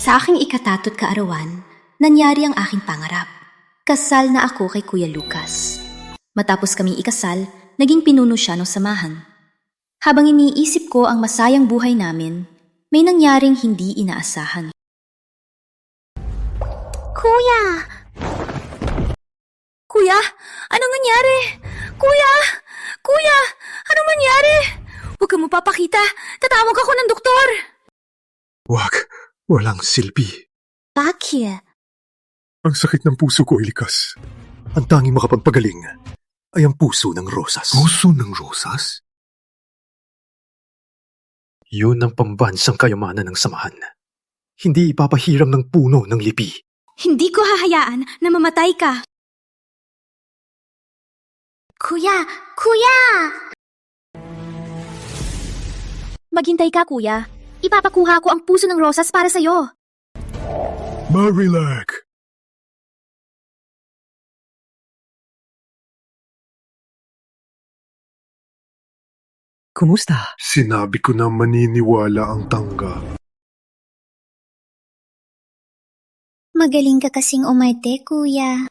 Sa aking ikatatot kaarawan, nangyari ang aking pangarap. Kasal na ako kay Kuya Lucas. Matapos kaming ikasal, naging pinuno siya ng samahan. Habang iniisip ko ang masayang buhay namin, may nangyaring hindi inaasahan. Kuya! Kuya! Anong nangyari? Kuya! Kuya! Anong nangyari? Huwag ka mo papakita. Tatawag ako ng doktor. Wag. Walang silbi. Bakit? Ang sakit ng puso ko, Ilikas. Ang tanging makapagpagaling ay ang puso ng rosas. Puso ng rosas? Yun ang pambansang kayamanan ng samahan. Hindi ipapahiram ng puno ng lipi. Hindi ko hahayaan na mamatay ka. Kuya! Kuya! Maghintay ka, kuya. Ipapakuha ko ang puso ng rosas para sa'yo. Marilag! Kumusta? Sinabi ko na maniniwala ang tangga. Magaling ka kasing umarte, kuya.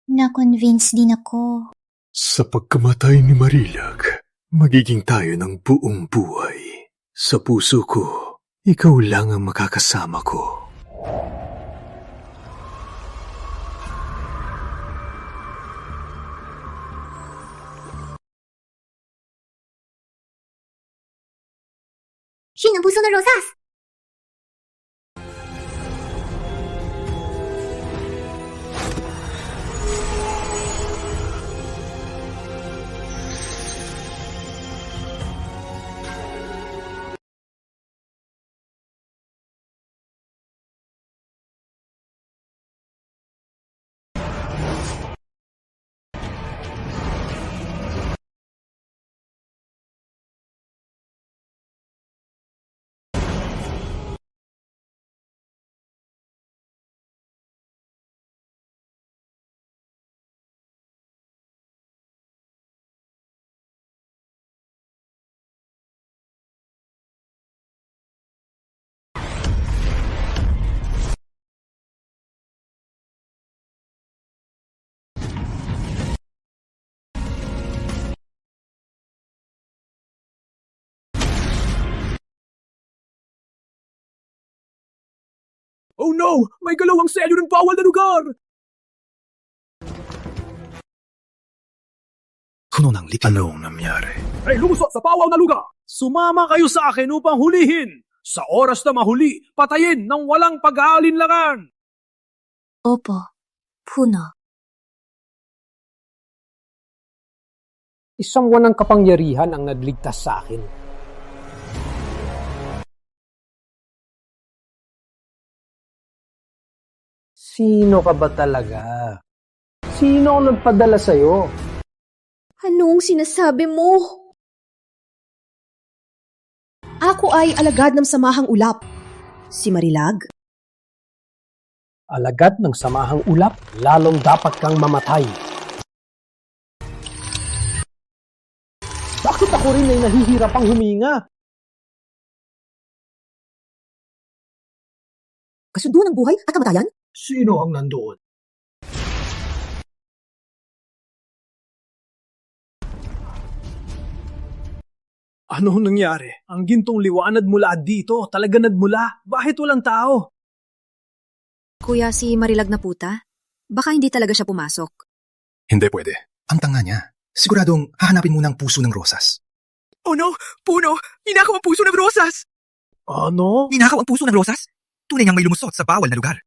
Na-convince din ako. Sa pagkamatay ni Marilag, magiging tayo ng buong buhay. Sa puso ko, ikaw lang ang makakasama ko. Shin ang puso ng rosas! Oh no! May galawang selyo ng bawal na lugar! Puno ng lipi. Anong nangyari? Ay, lumusot sa bawal na lugar! Sumama kayo sa akin upang hulihin! Sa oras na mahuli, patayin ng walang pag-aalinlangan! Opo, puno. Isang walang kapangyarihan ang nagligtas sa akin. Sino ka ba talaga? Sino ang nagpadala sa'yo? Anong sinasabi mo? Ako ay alagad ng samahang ulap. Si Marilag? Alagad ng samahang ulap, lalong dapat kang mamatay. Bakit ako rin ay nahihirapang huminga? Kasundo ng buhay at kamatayan? Sino ang nandoon? Ano nangyari? Ang gintong liwanag mula dito, talaga nagmula. Bakit walang tao? Kuya, si Marilag na puta? Baka hindi talaga siya pumasok. Hindi pwede. Ang tanga niya. Siguradong hahanapin mo ng puso ng rosas. Oh no! Puno! Ninakaw ang puso ng rosas! Ano? Ninakaw ang puso ng rosas? Tunay niyang may lumusot sa bawal na lugar.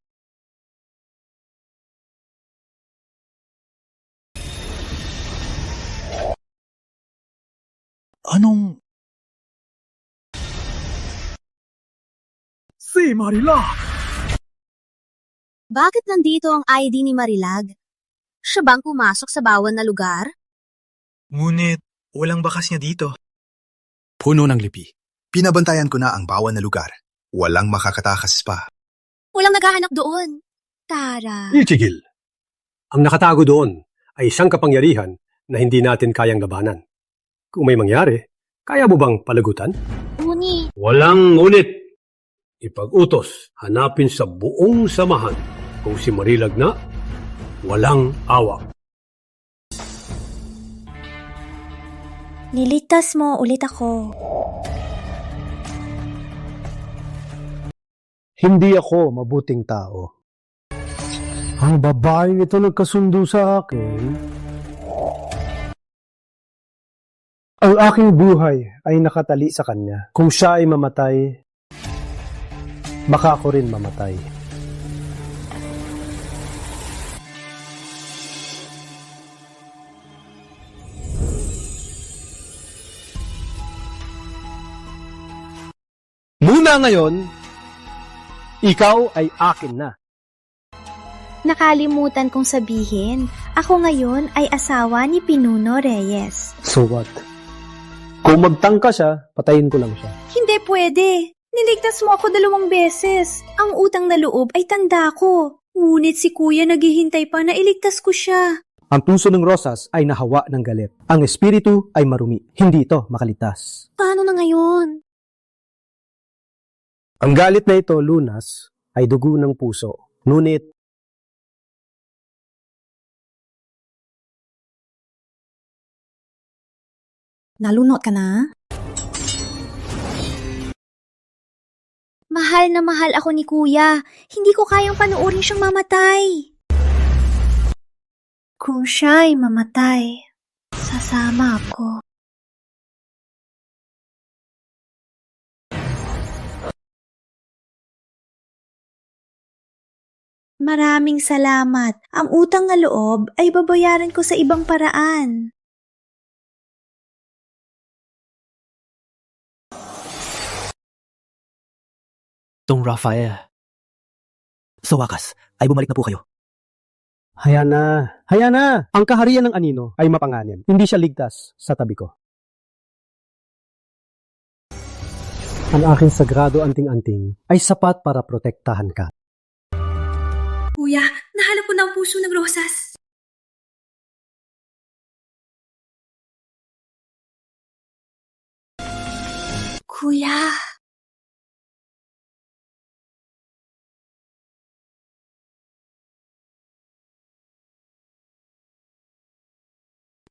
Anong... Si Marila! Bakit nandito ang ID ni Marilag? Siya bang pumasok sa bawal na lugar? Ngunit, walang bakas niya dito. Puno ng lipi. Pinabantayan ko na ang bawal na lugar. Walang makakatakas pa. Walang naghahanap doon. Tara. Itigil! Ang nakatago doon ay isang kapangyarihan na hindi natin kayang labanan. Kung may mangyari, kaya mo bang palagutan? Ngunit, Walang ngunit! ipag-utos, hanapin sa buong samahan kung si Marilag na walang awa. Niligtas mo ulit ako. Hindi ako mabuting tao. Ang babaeng ito nagkasundo sa akin. Ang aking buhay ay nakatali sa kanya. Kung siya ay mamatay, baka ako rin mamatay. Muna ngayon, ikaw ay akin na. Nakalimutan kong sabihin, ako ngayon ay asawa ni Pinuno Reyes. So what? Kung magtangka siya, patayin ko lang siya. Hindi pwede. Niligtas mo ako 2 beses. Ang utang na loob ay tanda ko. Ngunit si Kuya naghihintay pa na iligtas ko siya. Ang puso ng Rosas ay nahawa ng galit. Ang espiritu ay marumi. Hindi ito makalitas. Paano na ngayon? Ang galit na ito, Lunas, ay dugo ng puso. Ngunit, Nalunod ka na? Mahal na mahal ako ni Kuya. Hindi ko kayang panoorin siyang mamatay. Kung siya ay mamatay, sasama ako. Maraming salamat. Ang utang na loob ay babayaran ko sa ibang paraan. Dong Raphael. Sa wakas, ay bumalik na po kayo. hayaan na. Hayaan na. Ang kaharian ng anino ay mapanganib. Hindi siya ligtas sa tabi ko. Ang aking sagrado anting-anting ay sapat para protektahan ka. Kuya, nahanap ko na ang puso ng Rosas. Kuya,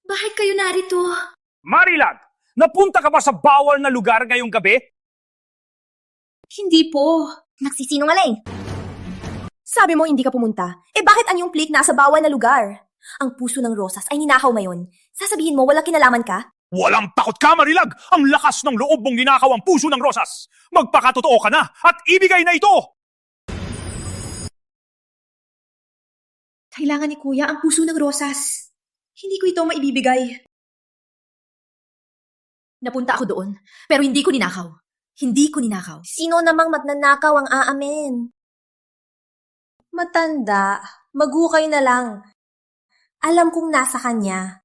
Bakit kayo narito? Marilag, napunta ka ba sa bawal na lugar ngayong gabi? Hindi po. Nagsisinungaling! Sabi mo hindi ka pumunta. Bakit ang iyong plate nasa bawal na lugar? Ang puso ng Rosas ay ninakaw ngayon. Sasabihin mo wala kinalaman ka? Walang takot ka, Marilag! Ang lakas ng loob mong ninakaw ang puso ng Rosas! Magpakatotoo ka na at ibigay na ito! Kailangan ni Kuya ang puso ng Rosas. Hindi ko ito maibibigay. Napunta ako doon, pero hindi ko ninakaw. Hindi ko ninakaw. Sino namang magnanakaw ang aamin? Matanda, magukay na lang. Alam kong nasa kanya.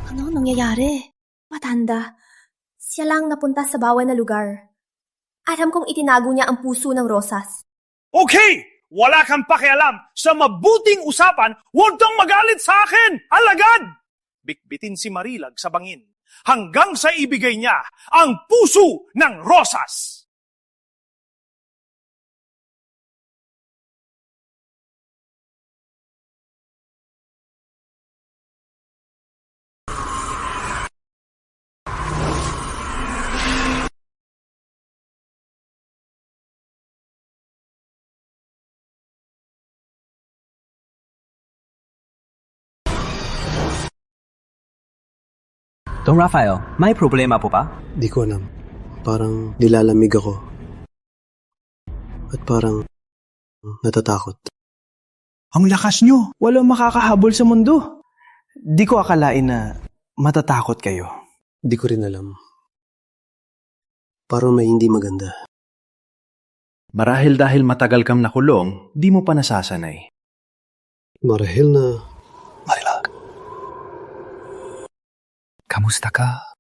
Ano nangyayari? Matanda. Siya lang napunta sa bawal na lugar. Alam kong itinago niya ang puso ng Rosas. Okay! Wala kang pakialam sa mabuting usapan, huwag kang magalit sa akin! Alagad! Bitbitin si Marilag sa bangin hanggang sa ibigay niya ang puso ng Rosas! Dong Raphael, may problema po ba? Di ko alam. Parang nilalamig ako. At parang natatakot. Ang lakas nyo! Walang makakahabol sa mundo. Di ko akalain na matatakot kayo. Di ko rin alam. Parang may hindi maganda. Marahil dahil matagal kang nakulong, di mo pa nasasanay. Marahil na Marilag. Kamusta ka?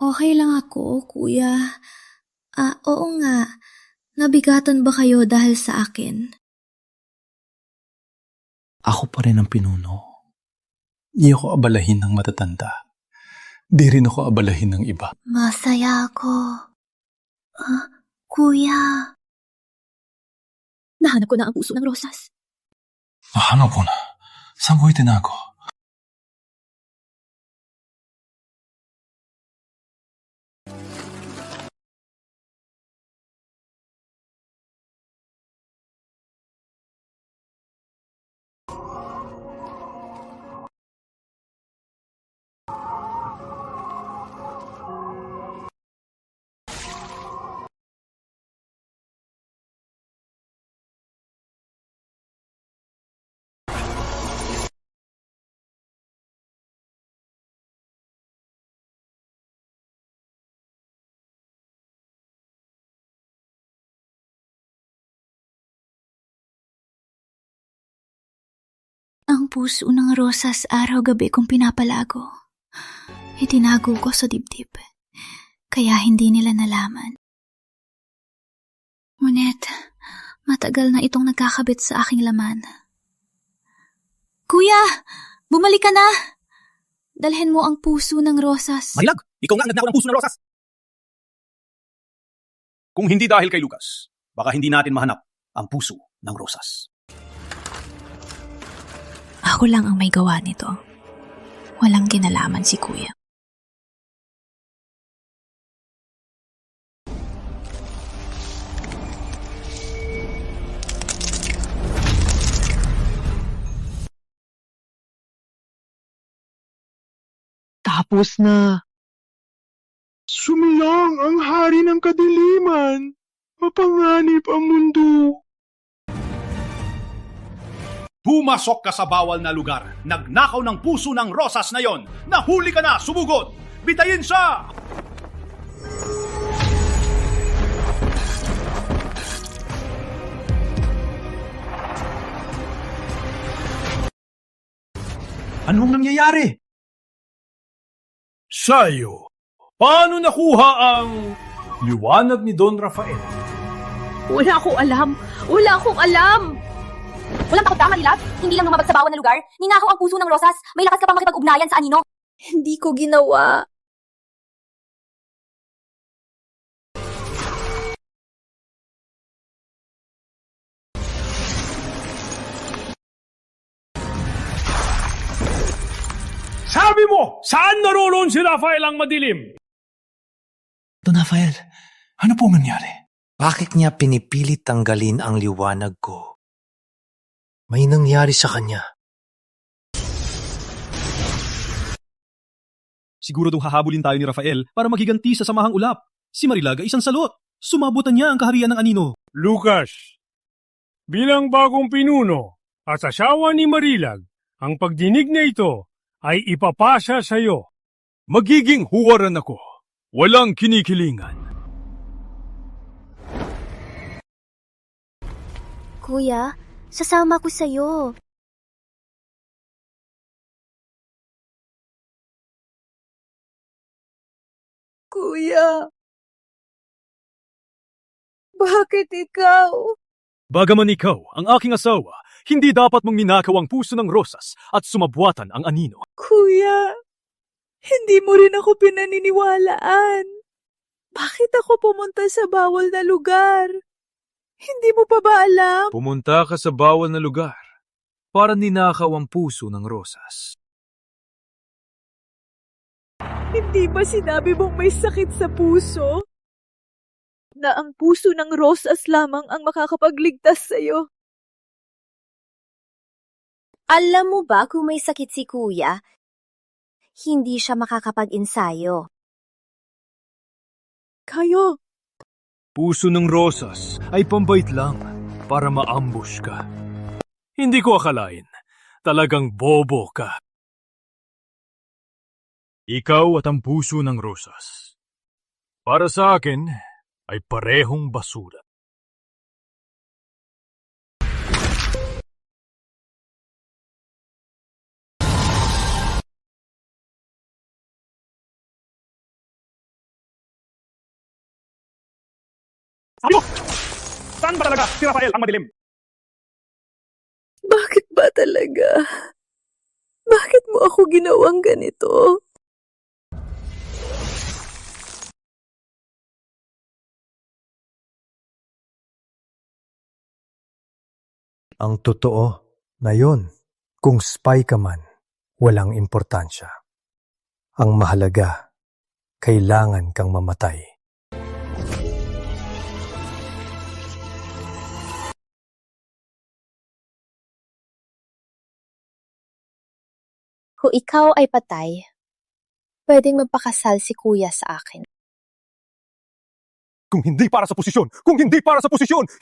Okay lang ako, kuya. Oo nga. Nabigatan ba kayo dahil sa akin? Ako pa rin ang pinuno. Di ako abalahin ng matatanda. Di rin ako abalahin ng iba. Masaya ako. Kuya. Nahanap ko na ang puso ng rosas. Nahanap ko na. Saan ko itinago? Ang puso ng rosas araw-gabi kong pinapalago. Itinago ko sa dibdib, kaya hindi nila nalaman. Ngunit, matagal na itong nagkakabit sa aking laman. Kuya! Bumalik ka na! Dalhin mo ang puso ng rosas. Marilag, ikaw nga ang nagnakaw ng puso ng rosas. Kung hindi dahil kay Lucas, baka hindi natin mahanap ang puso ng rosas. Ako lang ang may gawa nito. Walang kinalaman si kuya. Tapos na. Sumilang ang hari ng kadiliman. Mapanganib ang mundo. Pumasok ka sa bawal na lugar. Nagnakaw ng puso ng rosas na yon. Nahuli ka na, sumugod! Bitayin siya! Anong nangyayari? Sayo, paano nakuha ang liwanag ni Don Rafael? Wala akong alam. Walang takot ka, Marilag? Hindi lang lumabag sa bawal na lugar. Ninakaw ang puso ng rosas. May lakas ka pang makipag-ugnayan sa anino. Hindi ko ginawa. Sabi mo, saan naroon si Rafael ang madilim? Don Rafael, ano po nangyari? Bakit niya pinipilit tanggalin ang liwanag ko? May nangyari sa kanya. Siguradong hahabulin tayo ni Rafael para magiganti sa samahang ulap. Si Marilag ay isang salot. Sumabutan niya ang kaharian ng anino. Lucas, bilang bagong pinuno at asawa ni Marilag, ang pagdinig na ito ay ipapasa sa iyo. Magiging huwaran ako. Walang kinikilingan. Kuya, sasama ko sa'yo. Kuya, bakit ikaw? Bagaman ikaw, ang aking asawa, hindi dapat mong ninakaw ang puso ng rosas at sumabwatan ang anino. Kuya, hindi mo rin ako pinaniniwalaan. Bakit ako pumunta sa bawal na lugar? Hindi mo pa ba alam? Pumunta ka sa bawal na lugar para ninakaw ang puso ng rosas. Hindi ba sinabi mong may sakit sa puso? Na ang puso ng rosas lamang ang makakapagligtas sa'yo? Alam mo ba kung may sakit si kuya, hindi siya makakapag-ensayo. Kayo, Puso ng rosas ay pambait lang para ma-ambush ka. Hindi ko akalain, talagang bobo ka. Ikaw at ang puso ng rosas, para sa akin, ay parehong basura. Sabi mo! Saan ba talaga si Rafael ang madilim? Bakit ba talaga? Bakit mo ako ginawang ganito? Ang totoo na yon, kung spy ka man, walang importansya. Ang mahalaga, kailangan kang mamatay. Kung ikaw ay patay, pwedeng magpakasal si kuya sa akin. Kung hindi para sa posisyon,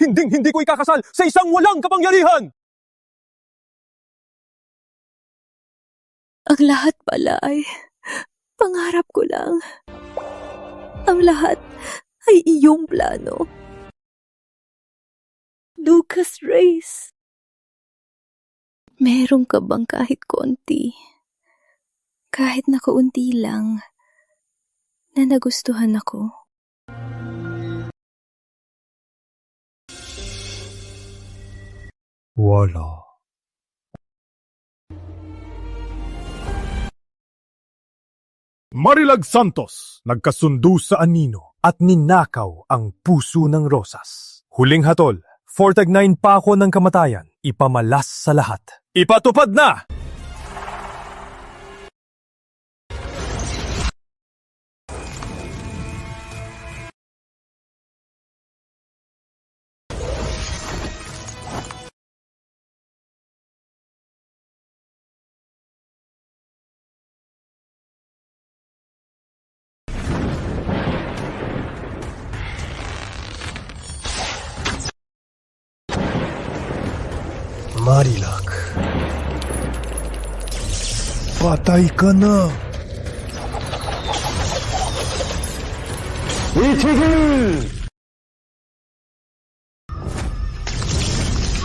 hindi ko ikakasal sa isang walang kapangyarihan! Ang lahat pala ay pangarap ko lang. Ang lahat ay iyong plano. Lucas Reyes, meron ka bang kahit konti, kahit na kaunti lang, na nagustuhan ako? Wala. Marilag Santos nagkasundo sa anino at ninakaw ang puso ng rosas. Huling hatol, 4-9 pa ako ng kamatayan, ipamalas sa lahat. Ipatupad na! Marilag. Patay ka na. Itigil!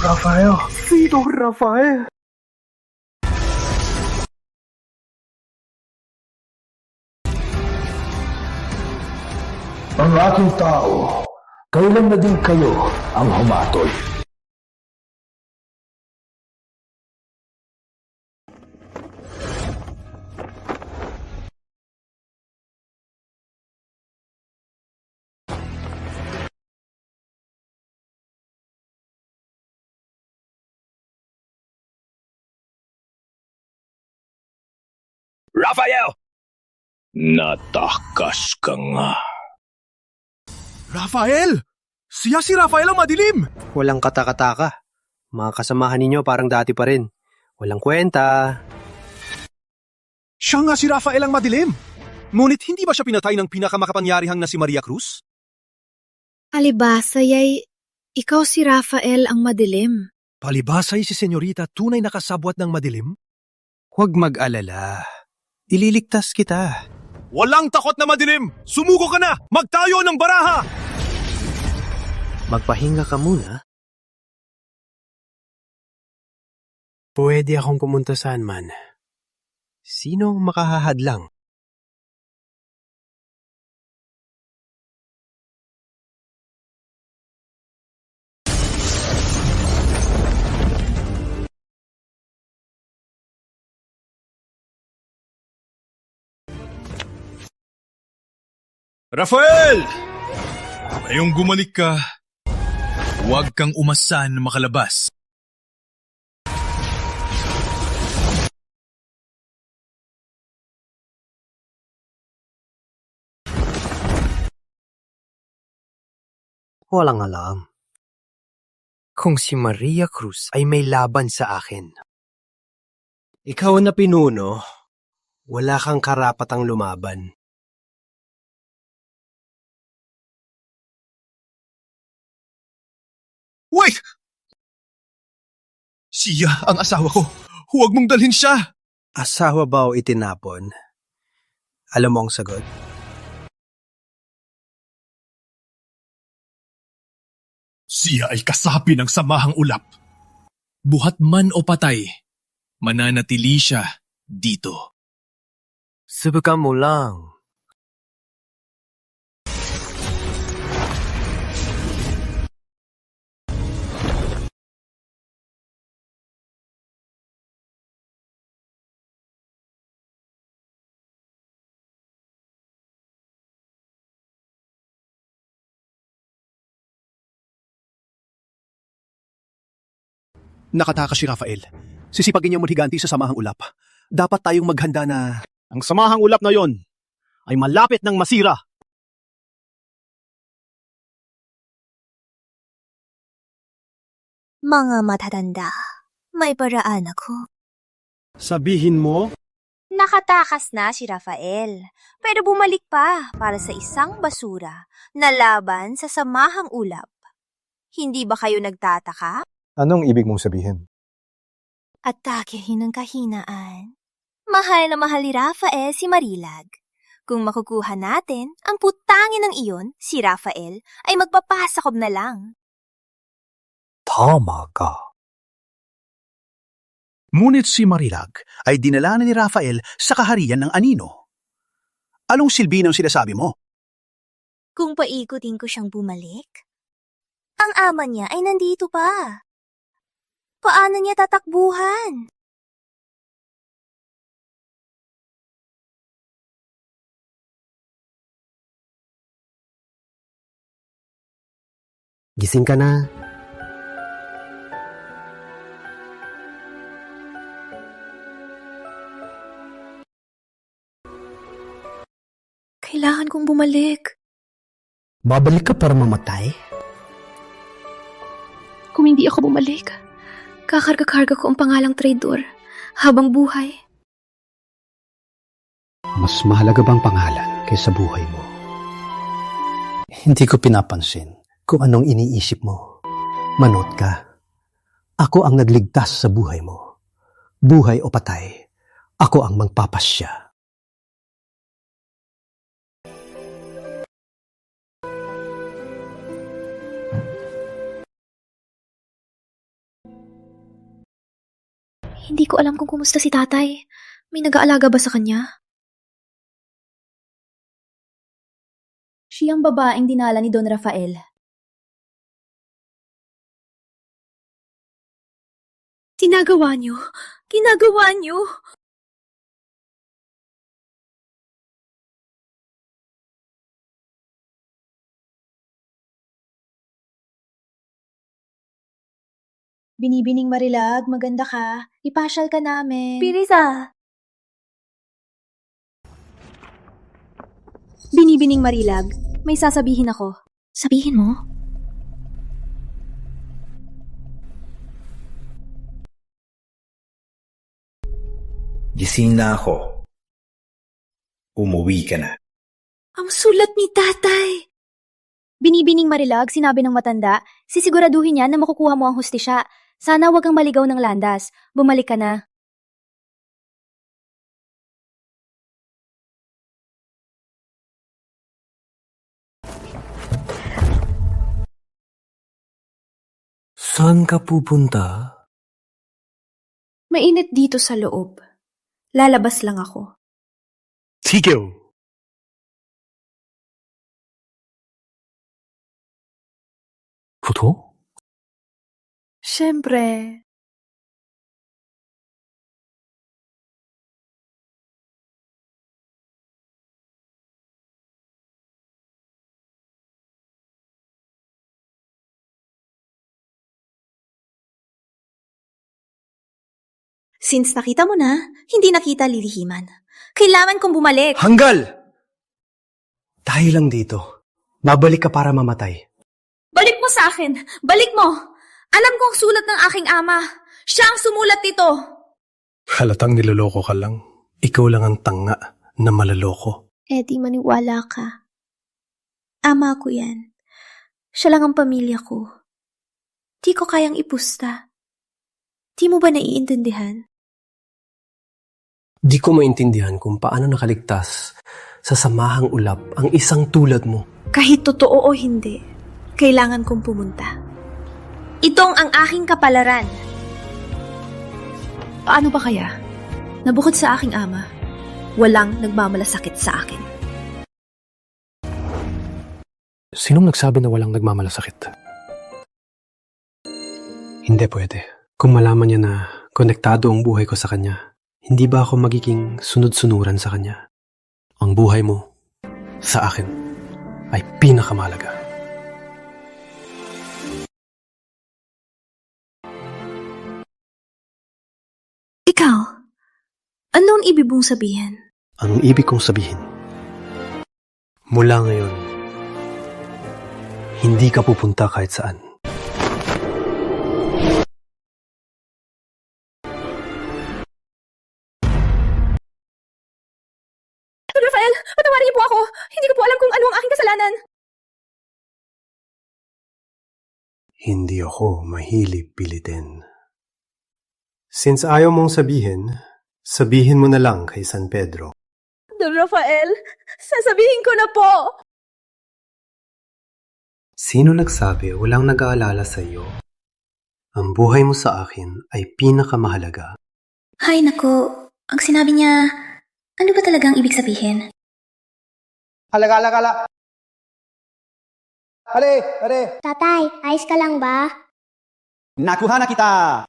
Rafael. Sino Rafael? Ang aking tao, kailan na din kayo ang humatol? Rafael! Natakas ka nga. Rafael! Siya si Rafael ang madilim! Walang katakataka. Mga kasamahan ninyo parang dati pa rin. Walang kwenta. Siya nga si Rafael ang madilim! Ngunit hindi ba siya pinatay ng pinakamakapangyarihang na si Maria Cruz? Alibasay ay ikaw si Rafael ang madilim. Palibasay si Senyorita tunay nakasabwat ng madilim? Huwag mag-alala. Ililigtas kita. Walang takot na madilim! Sumuko ka na! Magtayo ng baraha! Magpahinga ka muna. Pwede akong pumunta saan man. Sino ang makahahadlang? Rafael! Ngayong gumalik ka, huwag kang umasan na makalabas. Walang alam. Kung si Maria Cruz ay may laban sa akin. Ikaw na pinuno, wala kang karapatang lumaban. Wait! Siya ang asawa ko. Huwag mong dalhin siya. Asawa ba o itinapon? Alam mo ang sagot? Siya ay kasapi ng samahang ulap. Buhat man o patay, mananatili siya dito. Subukan mo lang. Nakatakas si Rafael. Sisipagin niya higanti sa samahang ulap. Dapat tayong maghanda na... Ang samahang ulap na yon ay malapit ng masira. Mga matatanda, may paraan ako. Sabihin mo? Nakatakas na si Rafael, pero bumalik pa para sa isang basura na laban sa samahang ulap. Hindi ba kayo nagtataka? Anong ibig mong sabihin? Atakehin ng kahinaan. Mahal na mahal ni Rafael si Marilag. Kung makukuha natin ang putangin ng iyon, si Rafael ay magpapasakob na lang. Tama ka. Ngunit si Marilag ay dinala na ni Rafael sa kaharian ng anino. Anong silbi ng sinasabi mo? Kung paikutin ko siyang bumalik, ang ama niya ay nandito pa. Paano niya tatakbuhan? Gising ka na. Kailangan kong bumalik. Babalik ka para mamatay? Kung hindi ako bumalik, kakarga-karga ko ang pangalang traidor habang buhay. Mas mahalaga bang pangalan kaysa buhay mo? Hindi ko pinapansin kung anong iniisip mo. Manot ka. Ako ang nagligtas sa buhay mo. Buhay o patay, ako ang magpapasya. Hindi ko alam kung kumusta si tatay. May nag-aalaga ba sa kanya? Siyang babaeng dinala ni Don Rafael. Ginagawa niyo! Ginagawa niyo! Binibining Marilag, maganda ka. Ipasyal ka namin. Pirisa! Binibining Marilag, may sasabihin ako. Sabihin mo? Gising na ako. Umuwi ka na. Ang sulat ni tatay! Binibining Marilag, sinabi ng matanda, sisiguraduhin niya na makukuha mo ang hustisya. Sana wag kang maligaw ng landas. Bumalik ka na. Saan ka pupunta? Mainit dito sa loob. Lalabas lang ako. Sigaw! Puto? Siyempre. Since nakita mo na, hindi nakita lilihiman. Kailangan kong bumalik. Hanggal! Dahil lang dito, babalik ka para mamatay. Balik mo sa akin! Balik mo! Alam ko ang sulat ng aking ama. Siya ang sumulat nito. Halatang niloloko ka lang. Ikaw lang ang tanga na malaloko. Eddie, maniwala ka. Ama ko yan. Siya lang ang pamilya ko. Di ko kayang ipusta. Di mo ba naiintindihan? Di ko maintindihan kung paano nakaligtas sa samahang ulap ang isang tulad mo. Kahit totoo o hindi, kailangan kong pumunta. Itong ang aking kapalaran. Paano ba kaya? Nabukod sa aking ama, walang nagmamalasakit sa akin. Sinong nagsabi na walang nagmamalasakit? Hindi pwede. Kung malaman niya na konektado ang buhay ko sa kanya, hindi ba ako magiging sunod-sunuran sa kanya? Ang buhay mo, sa akin, ay pinakamahalaga. Ikaw, anong ibig mong sabihin? Anong ibig kong sabihin? Mula ngayon, hindi ka pupunta kahit saan. Don Rafael, patawarin niyo po ako. Hindi ko po alam kung ano ang aking kasalanan. Hindi ako mahilig pilitin. Since ayaw mong sabihin, sabihin mo na lang kay San Pedro. Don Rafael, sasabihin ko na po. Sino nagsabi walang nag-aalala sa iyo? Ang buhay mo sa akin ay pinakamahalaga. Hay nako, ang sinabi niya, ano ba talagang ibig sabihin? Alagala. Are. Tatay, ayos ka lang ba? Nakuha na kita!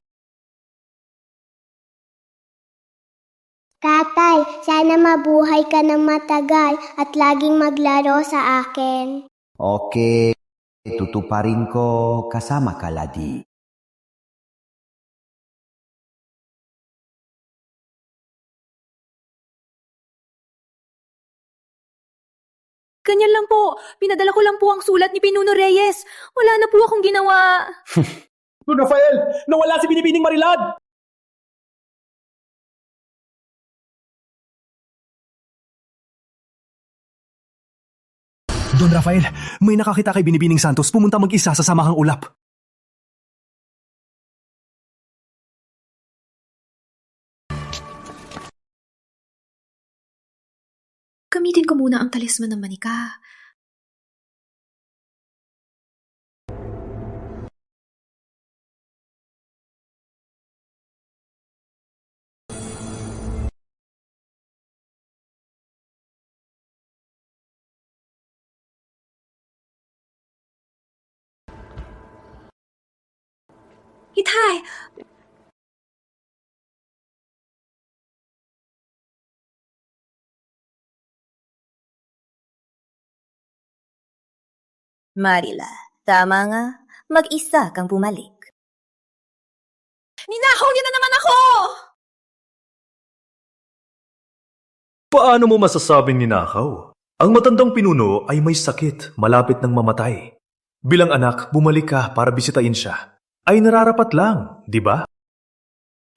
Tatay, sana mabuhay ka ng matagal at laging maglaro sa akin. Okay, tutuparin ko kasama ka, Ladi. Ganyan lang po. Pinadala ko lang po ang sulat ni Pinuno Reyes. Wala na po akong ginawa. Don Rafael, nawala si Binibining Marilad! Don Rafael, may nakakita kay Binibining Santos pumunta mag-isa sa Samahang Ulap. Gamitin ko muna ang talisman ng manika. Itay! Marila, tama nga. Mag-isa kang bumalik. Ninakaw niyo na naman ako! Paano mo masasabing ninakaw? Ang matandang pinuno ay may sakit, malapit ng mamatay. Bilang anak, bumalik ka para bisitahin siya. Ay nararapat lang, di ba?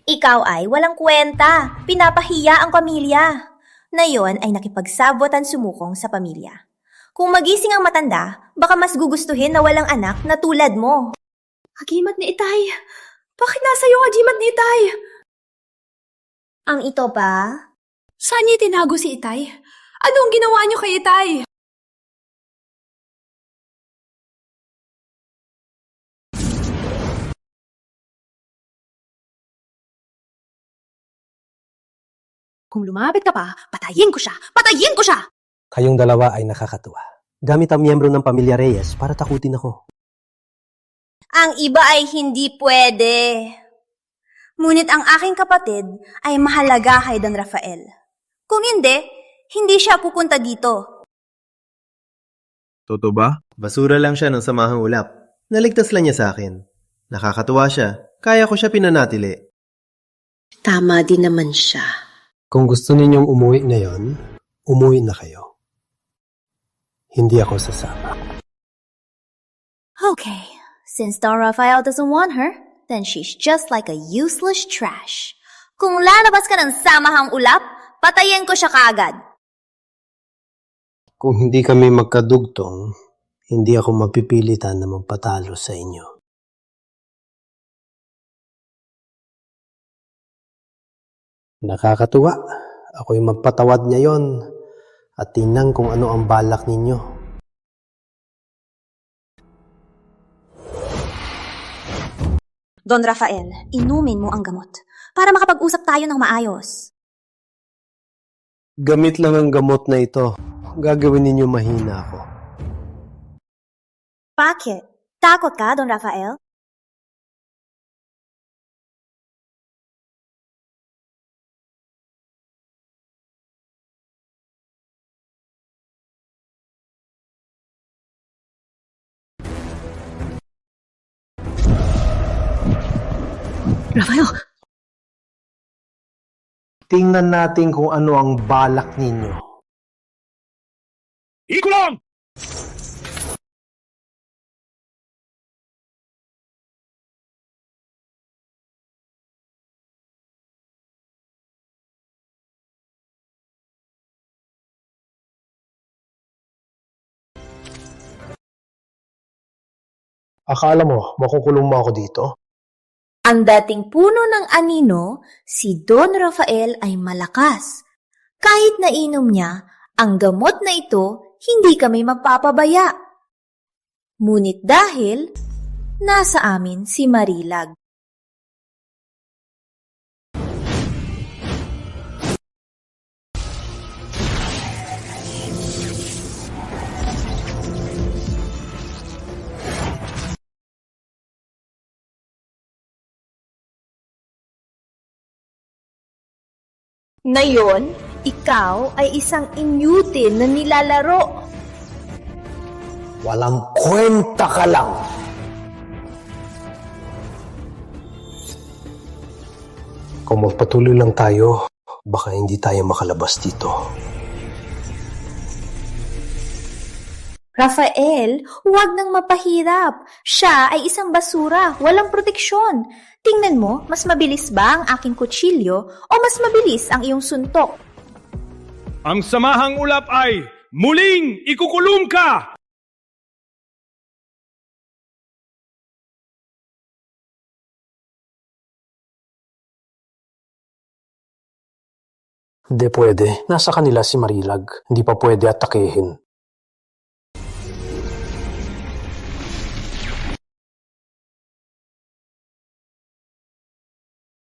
Ikaw ay walang kwenta. Pinapahiya ang pamilya. Na yon ay nakipagsabotan sumukong sa pamilya. Kung magising ang matanda, baka mas gugustuhin na walang anak na tulad mo. Agimat ni Itay. Bakit nasa iyo ang agimat ni Itay? Ang ito pa? Saan niya tinago si Itay? Anong ginawa niyo kay Itay? Kung lumapit ka pa, patayin ko siya! Patayin ko siya! Kayong dalawa ay nakakatuwa. Gamit ang miyembro ng pamilya Reyes para takutin ako. Ang iba ay hindi pwede. Ngunit ang aking kapatid ay mahalaga kay Don Rafael. Kung hindi, hindi siya pupunta dito. Totoo ba? Basura lang siya ng Samahang Ulap. Naligtas lang niya sa akin. Nakakatuwa siya. Kaya ko siya pinanatili. Tama din naman siya. Kung gusto ninyong umuwi ngayon, umuwi na kayo. Hindi ako sasama. Okay, since Don Rafael doesn't want her, then she's just like a useless trash. Kung lalabas ka ng Samahang Ulap, patayin ko siya kaagad. Kung hindi kami magkadugtong, hindi ako mapipilitan na magpatalo sa inyo. Nakakatuwa. Ako'y magpatawad ngayon at tingnan kung ano ang balak ninyo. Don Rafael, inumin mo ang gamot para makapag-usap tayo ng maayos. Gamit lang ang gamot na ito. Gagawin ninyo mahina ako. Bakit? Takot ka, Don Rafael? Rafael! Tingnan natin kung ano ang balak ninyo. Ikulong! Akala mo, makukulong mo ako dito? Ang dating puno ng anino, si Don Rafael ay malakas. Kahit nainom niya, ang gamot na ito, hindi kami magpapabaya. Ngunit dahil, nasa amin si Marilag. Ngayon, ikaw ay isang inyutin na nilalaro. Walang kwenta ka lang. Kung magpatuloy lang tayo, baka hindi tayo makalabas dito. Rafael, huwag nang mapahirap. Siya ay isang basura, walang proteksyon. Tingnan mo, mas mabilis ba ang aking kutsilyo o mas mabilis ang iyong suntok? Ang samahang ulap ay muling ikukulong ka! Hindi pwede. Nasa kanila si Marilag. Hindi pa pwede atakehin.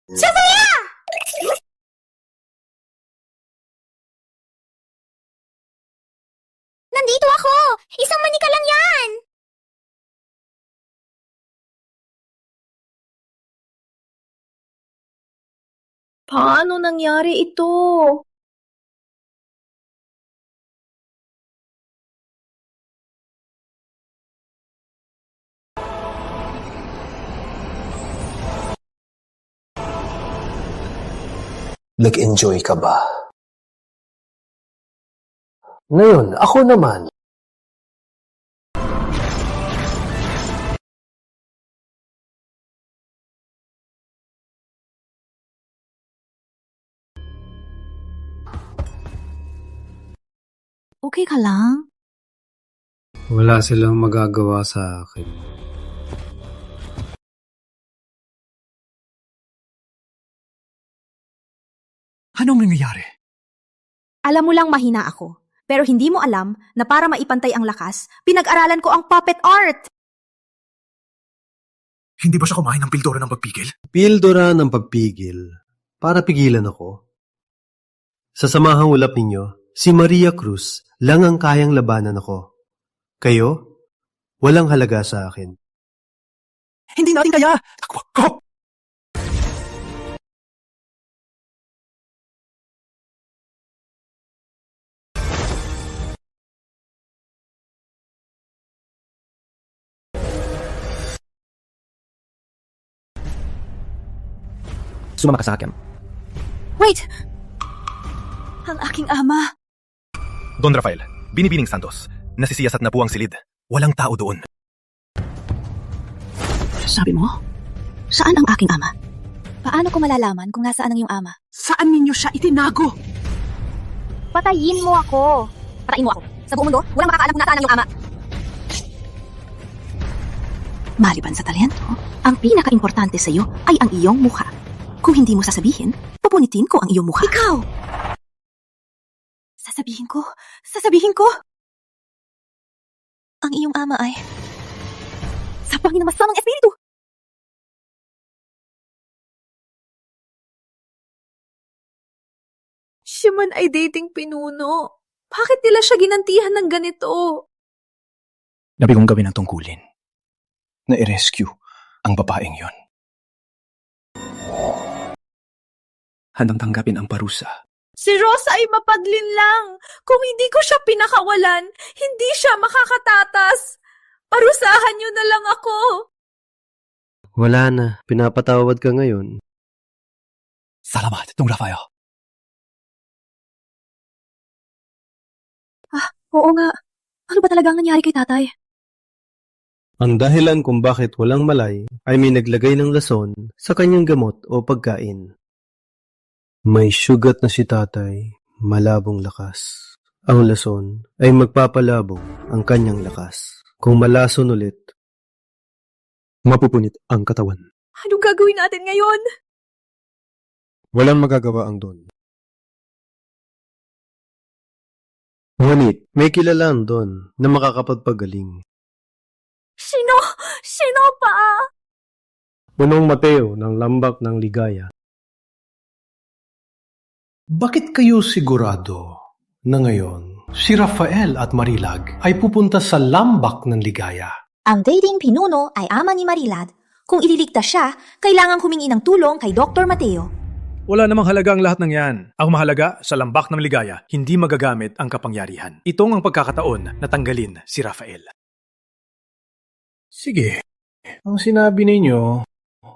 Sofia! Nandito ako! Isang manika lang yan! Paano nangyari ito? Nag-enjoy ka ba? Ngayon, ako naman. Okay ka lang? Wala silang magagawa sa akin. Anong nangyayari? Alam mo lang mahina ako, pero hindi mo alam na para maipantay ang lakas, pinag-aralan ko ang puppet art. Hindi ba siya kumain ng pildora ng pagpigil? Pildora ng pagpigil para pigilan ako. Sa samahang ulap ninyo, si Maria Cruz lang ang kayang labanan ako. Kayo, walang halaga sa akin. Hindi natin kaya! Sumama ka sa akin. Wait! Ang aking ama. Don Rafael, Binibining Santos, nasisiyasat na po ang silid. Walang tao doon. Sabi mo? Saan ang aking ama? Paano ko malalaman kung nasaan ang iyong ama? Saan ninyo siya itinago? Patayin mo ako! Patayin mo ako. Sa buong mundo, walang makakaalam kung nasaan ang iyong ama. Maliban sa talento, ang pinaka-importante sa iyo ay ang iyong mukha. Kung hindi mo sasabihin, pupunitin ko ang iyong mukha. Ikaw! Sasabihin ko! Ang iyong ama ay sapangin ng masamang espiritu! Siya man ay dating pinuno. Bakit nila siya ginantihan ng ganito? Nabi kong gawin ang tungkulin na i-rescue ang babaeng yon. Handang tanggapin ang parusa. Si Rosa ay mapadlin lang. Kung hindi ko siya pinakawalan, hindi siya makakatatas. Parusahan niyo na lang ako. Wala na, pinapatawad ka ngayon. Salamat, Dong Rafael. Oo nga. Ano ba talagang nangyari kay tatay? Ang dahilan kung bakit walang malay ay may naglagay ng lason sa kanyang gamot o pagkain. May sugat na si tatay, malabong lakas. Ang lason ay magpapalabo ang kanyang lakas. Kung malason ulit, mapupunit ang katawan. Anong gagawin natin ngayon? Walang magagawa ang Don. Ngunit may kilala ang Don na makakapagpagaling. Sino? Sino pa? Punong Mateo ng Lambak ng Ligaya. Bakit kayo sigurado na ngayon si Rafael at Marilag ay pupunta sa Lambak ng Ligaya? Ang dating pinuno ay ama ni Marilad. Kung ililigtas siya, kailangang humingi ng tulong kay Dr. Mateo. Wala namang halaga ang lahat ng yan. Ang mahalaga, sa Lambak ng Ligaya, hindi magagamit ang kapangyarihan. Itong ang pagkakataon na tanggalin si Rafael. Sige, ang sinabi ninyo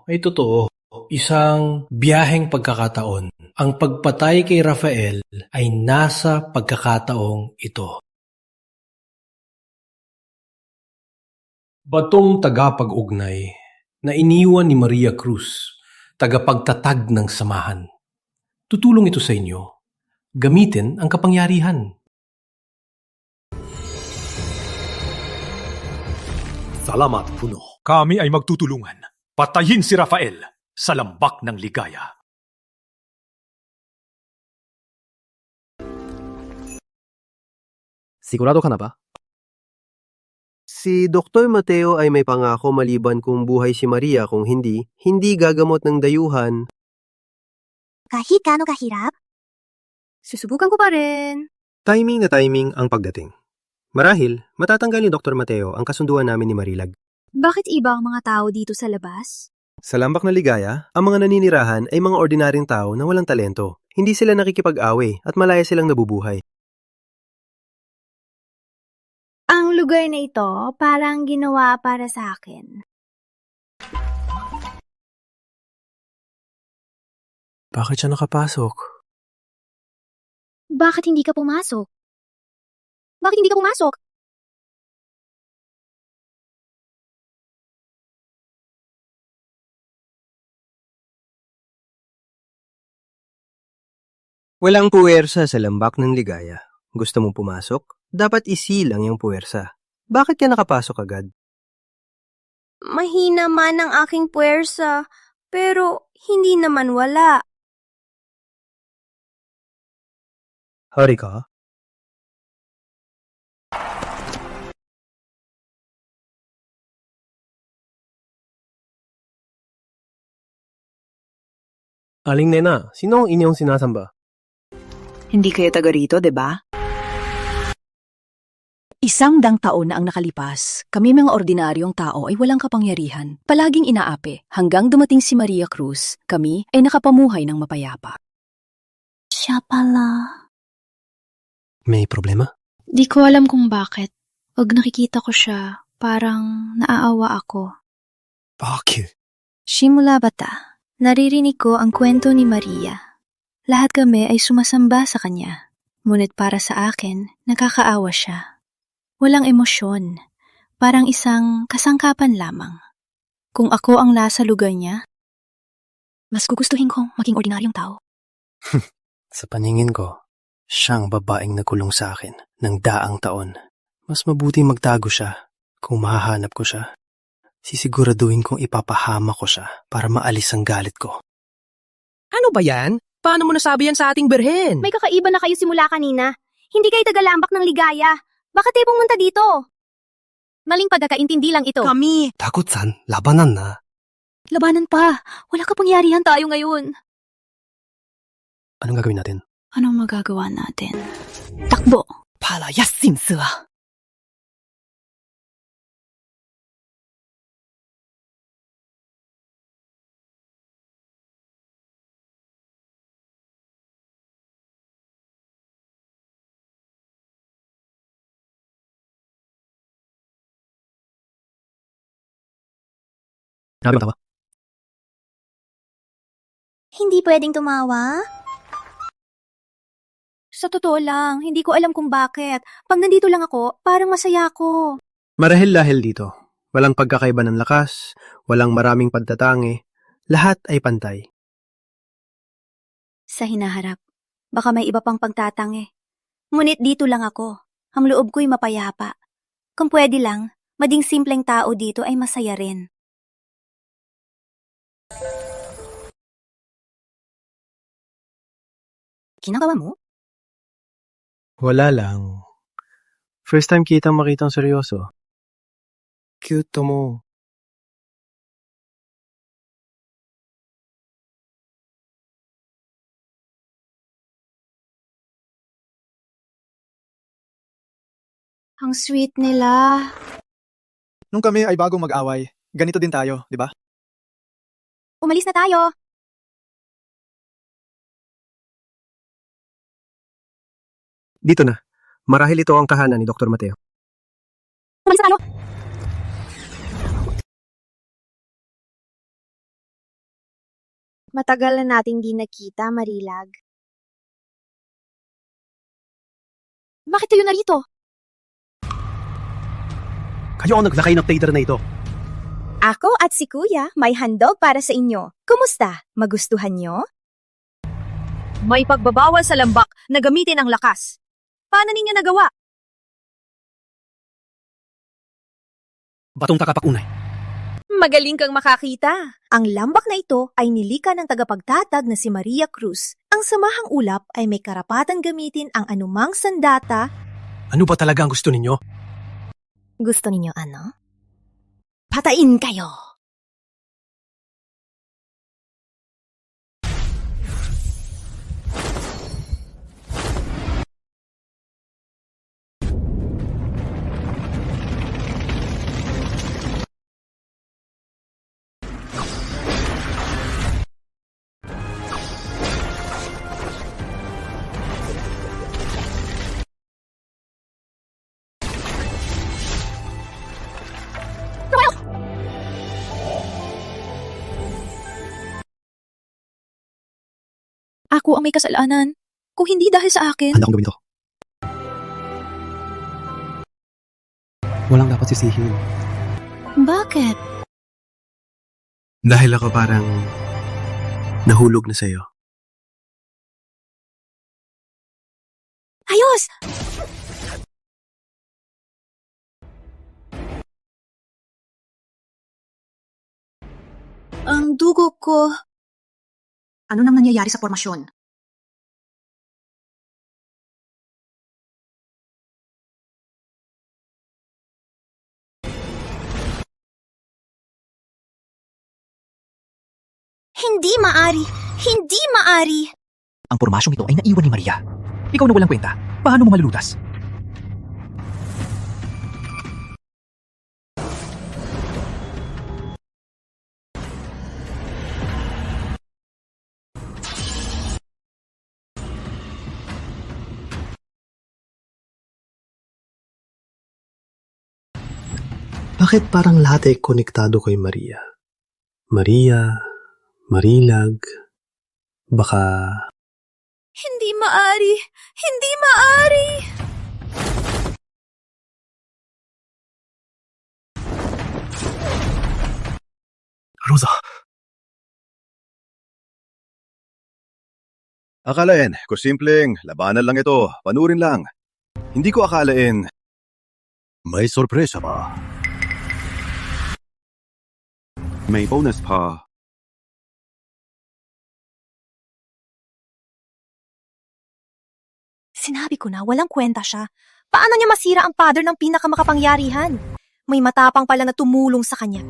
ay totoo. Isang biyaheng pagkakataon. Ang pagpatay kay Rafael ay nasa pagkakataong ito. Batong tagapag-ugnay na iniwan ni Maria Cruz, tagapagtatag ng samahan. Tutulong ito sa inyo. Gamitin ang kapangyarihan. Salamat, Puno. Kami ay magtutulungan. Patayin si Rafael sa Lambak ng Ligaya. Sigurado ka na ba? Si Dr. Mateo ay may pangako maliban kung buhay si Maria, kung hindi gagamot ng dayuhan. Kahit gaano kahirap, susubukan ko pa rin. Timing na timing ang pagdating. Marahil, matatanggal ni Dr. Mateo ang kasunduan namin ni Marilag. Bakit iba ang mga tao dito sa labas? Sa Lambak na Ligaya, ang mga naninirahan ay mga ordinaryong tao na walang talento. Hindi sila nakikipag-away at malaya silang nabubuhay. Ang lugar na ito parang ginawa para sa akin. Bakit siya nakapasok? Bakit hindi ka pumasok? Bakit hindi ka pumasok? Walang puwersa sa Lambak ng Ligaya. Gusto mong pumasok? Dapat isilang yung puwersa. Bakit ka nakapasok agad? Mahina man ang aking puwersa, pero hindi naman wala. Hari ka? Aling Nena, sino ang inyong sinasamba? Hindi kayo taga rito, di ba? Isang dang taon na ang nakalipas, kami mga ordinaryong tao ay walang kapangyarihan, palaging inaapi. Hanggang dumating si Maria Cruz, kami ay nakapamuhay ng mapayapa. Siya pala. May problema? Di ko alam kung bakit. Pag nakikita ko siya, parang naaawa ako. Bakit? Simula bata, naririnig ko ang kwento ni Maria. Lahat kami ay sumasamba sa kanya. Ngunit para sa akin, nakakaawa siya. Walang emosyon. Parang isang kasangkapan lamang. Kung ako ang nasa lugar niya, mas gugustuhin kong maging ordinaryong tao. Sa paningin ko, siyang babaeng nakulong sa akin ng daang taon. Mas mabuti magtago siya. Kung mahahanap ko siya, sisiguraduhin kong ipapahama ko siya para maalis ang galit ko. Ano ba yan? Paano mo nasabi yan sa ating berhen? May kakaiba na kayo simula kanina. Hindi kayo taga-Lambak ng Ligaya. Bakit tayo pumunta dito? Maling pagkakaintindi lang ito. Kami! Takot-san, labanan na. Labanan pa. Wala kapangyarihan tayo ngayon. Anong gagawin natin? Anong magagawa natin? Takbo! Palayasin sila! Grabe matawa. Hindi pwedeng tumawa? Sa totoo lang, hindi ko alam kung bakit. Pag nandito lang ako, parang masaya ako. Marahil-lahil dito. Walang pagkakaiba ng lakas, walang maraming pagtatangi. Lahat ay pantay. Sa hinaharap, baka may iba pang pagtatangi. Ngunit dito lang ako. Ang loob ko'y mapayapa. Kung pwede lang, maging simpleng tao dito ay masaya rin. Kinagawa mo? Wala lang. First time kitang makitang seryoso. Cute mo. Ang sweet nila. Nung kami ay bagong mag-away, ganito din tayo, di ba? Umalis na tayo. Dito na. Marahil ito ang tahanan ni Dr. Mateo. Umalis na tayo. Matagal na nating di nakita, Marilag. Bakit kayo narito? Kayo ang naglakay ng tater na ito. Ako at si Kuya may handog para sa inyo. Kumusta? Magustuhan nyo? May pagbabawal sa lambak na gamitin ang lakas. Paano ninyo nagawa? Batong takapakunay. Magaling kang makakita. Ang lambak na ito ay nilika ng tagapagtatag na si Maria Cruz. Ang samahang ulap ay may karapatang gamitin ang anumang sandata. Ano ba talaga ang gusto ninyo? Gusto ninyo ano? Patayin kayo! Ako ang may kasalanan. Kung hindi dahil sa akin. Handa akong gawin ito. Walang dapat sisihin. Bakit? Dahil ako parang nahulog na sa'yo. Ayos! Ang dugo ko. Ano nang nangyayari sa formasyon? Hindi maari! Hindi maari! Ang pormasyong ito ay naiwan ni Maria. Ikaw na walang kwenta. Paano mo malulutas? Bakit parang lahat ay konektado kay Maria? Maria, Marilag, baka... Hindi maari! Hindi maari! Rosa! Akalain, kung simpleng labanan lang ito, panurin lang. Hindi ko akalain... May sorpresa pa. May bonus pa. Sinabi ko na walang kwenta siya. Paano niya masira ang father ng pinakamakapangyarihan? May matapang pala na tumulong sa kanya.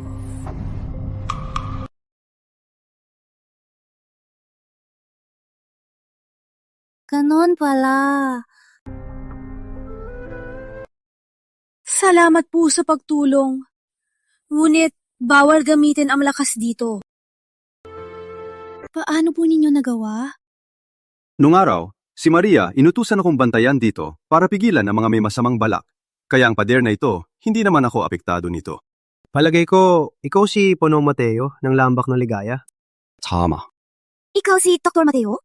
Ganon pala. Salamat po sa pagtulong. Ngunit, bawal gamitin ang lakas dito. Paano po ninyo nagawa? Nung araw, si Maria inutusan akong bantayan dito para pigilan ang mga may masamang balak. Kaya ang pader na ito, hindi naman ako apektado nito. Palagay ko, ikaw si Ponong Mateo ng Lambak ng Ligaya? Tama. Ikaw si Dr. Mateo?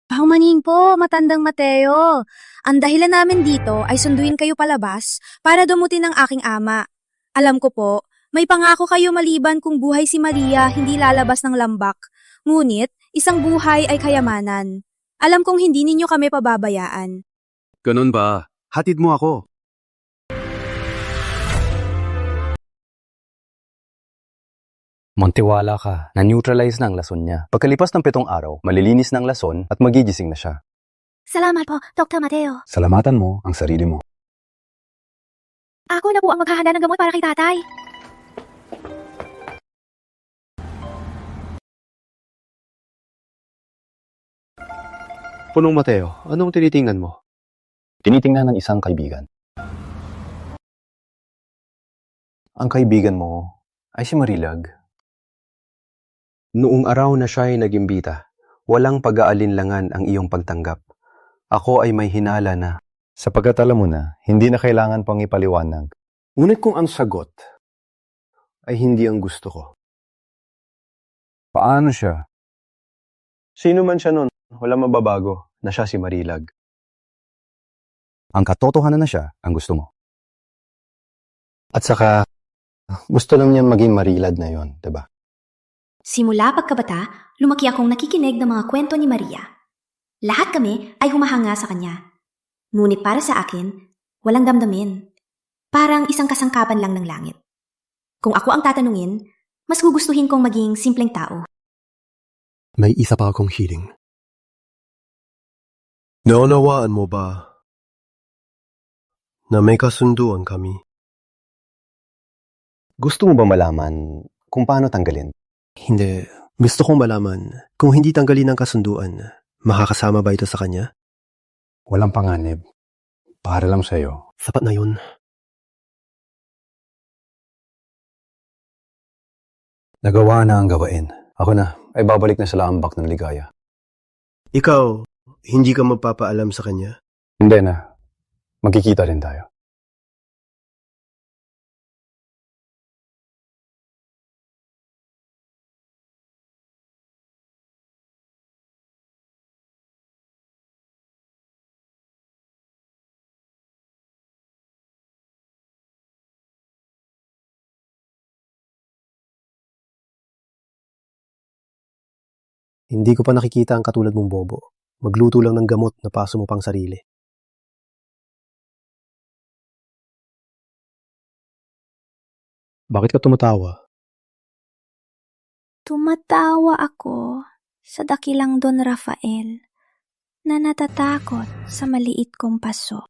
Paumanin po, matandang Mateo. Ang dahilan namin dito ay sunduin kayo palabas para dumutin ng aking ama. Alam ko po, may pangako kayo maliban kung buhay si Maria hindi lalabas ng lambak. Ngunit, isang buhay ay kayamanan. Alam kong hindi ninyo kami pababayaan. Ganun ba? Hatid mo ako. Magtiwala ka, na-neutralize na ang lason niya. Pagkalipas ng 7 araw, malilinis na ang lason at magigising na siya. Salamat po, Dr. Mateo. Salamatan mo ang sarili mo. Ako na po ang maghahanda ng gamot para kay tatay. Punong Mateo, anong tinitingnan mo? Tinitingnan ng isang kaibigan. Ang kaibigan mo ay si Marilag. Noong araw na siya ay nag-imbita, walang pag-aalinlangan ang iyong pagtanggap. Ako ay may hinala na. Sapagkat alam mo na, hindi na kailangan pang ipaliwanag. Ngunit kung ang sagot ay hindi ang gusto ko. Paano siya? Sino man siya nun, wala mababago na siya si Marilag. Ang katotohanan na siya ang gusto mo. At saka, gusto lang niya maging Marilad na yon, diba? Simula pagkabata, lumaki akong nakikinig ng mga kwento ni Maria. Lahat kami ay humahanga sa kanya. Ngunit para sa akin, walang damdamin. Parang isang kasangkapan lang ng langit. Kung ako ang tatanungin, mas gugustuhin kong maging simpleng tao. May isa pa akong hiling. Naunawaan mo ba na may kasunduan kami? Gusto mo ba malaman kung paano tanggalin? Hindi. Gusto kong malaman kung hindi tanggalin ang kasunduan, makakasama ba ito sa kanya? Walang panganib. Para lang sa'yo. Sapat na yun. Nagawa na ang gawain. Ako na, ay babalik na sa lambak ng ligaya. Ikaw, hindi ka magpapaalam sa kanya? Hindi na. Magkikita rin tayo. Hindi ko pa nakikita ang katulad mong bobo. Magluto lang ng gamot na paso mo pang sarili. Bakit ka tumatawa? Tumatawa ako sa dakilang Don Rafael na natatakot sa maliit kong paso.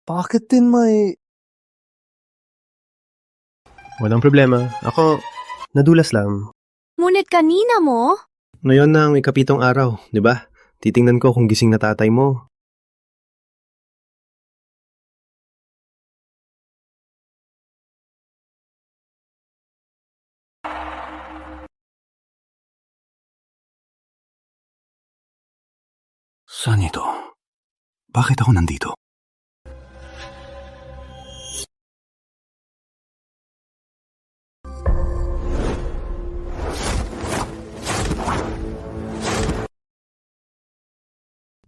Bakit din may... Walang problema. Ako, nadulas lang. Ngunit kanina mo? Ngayon na ang 7th araw, di ba? Titingnan ko kung gising na tatay mo. Saan ito? Bakit ako nandito?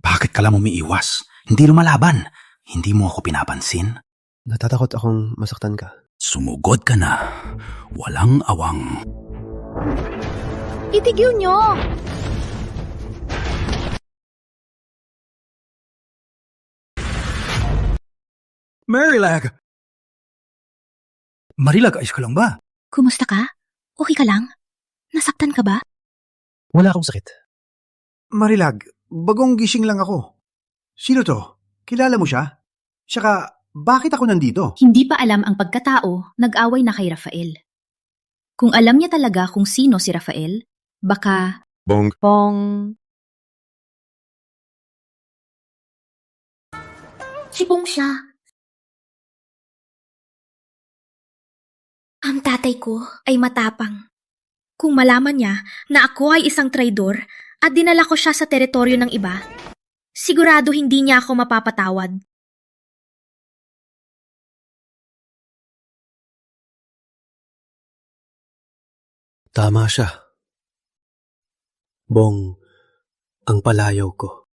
Bakit ka lang umiiwas? Hindi lumalaban. Hindi mo ako pinapansin. Natatakot akong masaktan ka. Sumugod ka na. Walang awang. Itigil nyo! Marilag! Marilag, ayos ka lang ba? Kumusta ka? Okay ka lang? Nasaktan ka ba? Wala akong sakit. Marilag, bagong gising lang ako. Sino to? Kilala mo siya? Saka, bakit ako nandito? Hindi pa alam ang pagkatao, nag-away na kay Rafael. Kung alam niya talaga kung sino si Rafael, baka... Bong. Si Bong siya. Ang tatay ko ay matapang. Kung malaman niya na ako ay isang traidor at dinala ko siya sa teritoryo ng iba, Sigurado hindi niya ako mapapatawad. Tama siya. Bong, ang palayaw ko.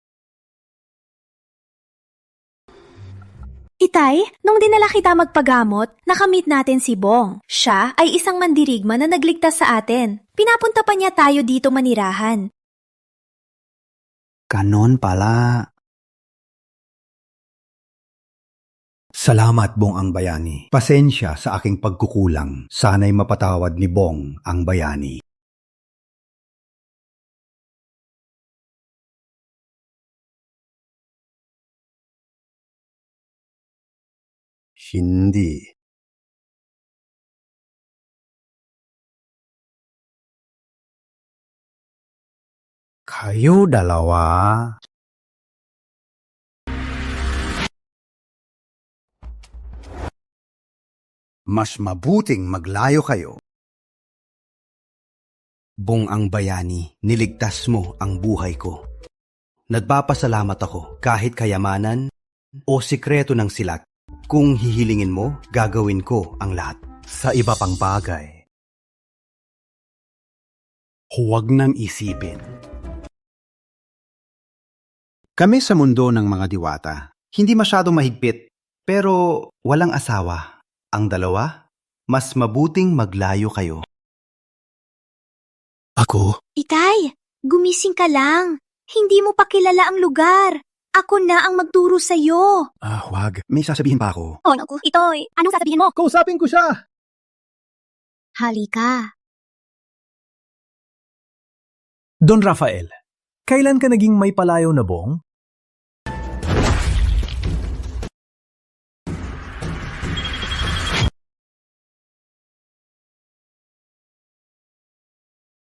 Itay, nung dinala kita magpagamot, nakamit natin si Bong. Siya ay isang mandirigma na nagligtas sa atin. Pinapunta pa niya tayo dito manirahan. Ganon pala. Salamat, Bong ang Bayani. Pasensya sa aking pagkukulang. Sana'y mapatawad ni Bong ang Bayani. Hindi. Kayo dalawa. Mas mabuting maglayo kayo. Bong ang Bayani, niligtas mo ang buhay ko. Nagpapasalamat ako kahit kayamanan o sikreto ng silat. Kung hihilingin mo, gagawin ko ang lahat. Sa iba pang bagay, huwag nang isipin. Kami sa mundo ng mga diwata, hindi masyadong mahigpit, pero walang asawa. Ang dalawa, mas mabuting maglayo kayo. Ako? Itay, gumising ka lang. Hindi mo pa kilala ang lugar. Ako na ang magturo sa'yo. Wag. May sasabihin pa ako. Oh, naku, Itoy. Anong sasabihin mo? Kausapin ko siya! Halika. Don Rafael, kailan ka naging may palayaw na bong?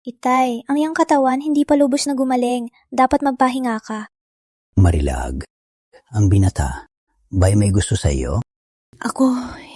Itay, ang iyong katawan hindi pa lubos na gumaling. Dapat magpahinga ka. Marilag, ang binata, ba'y may gusto sa iyo? Ako,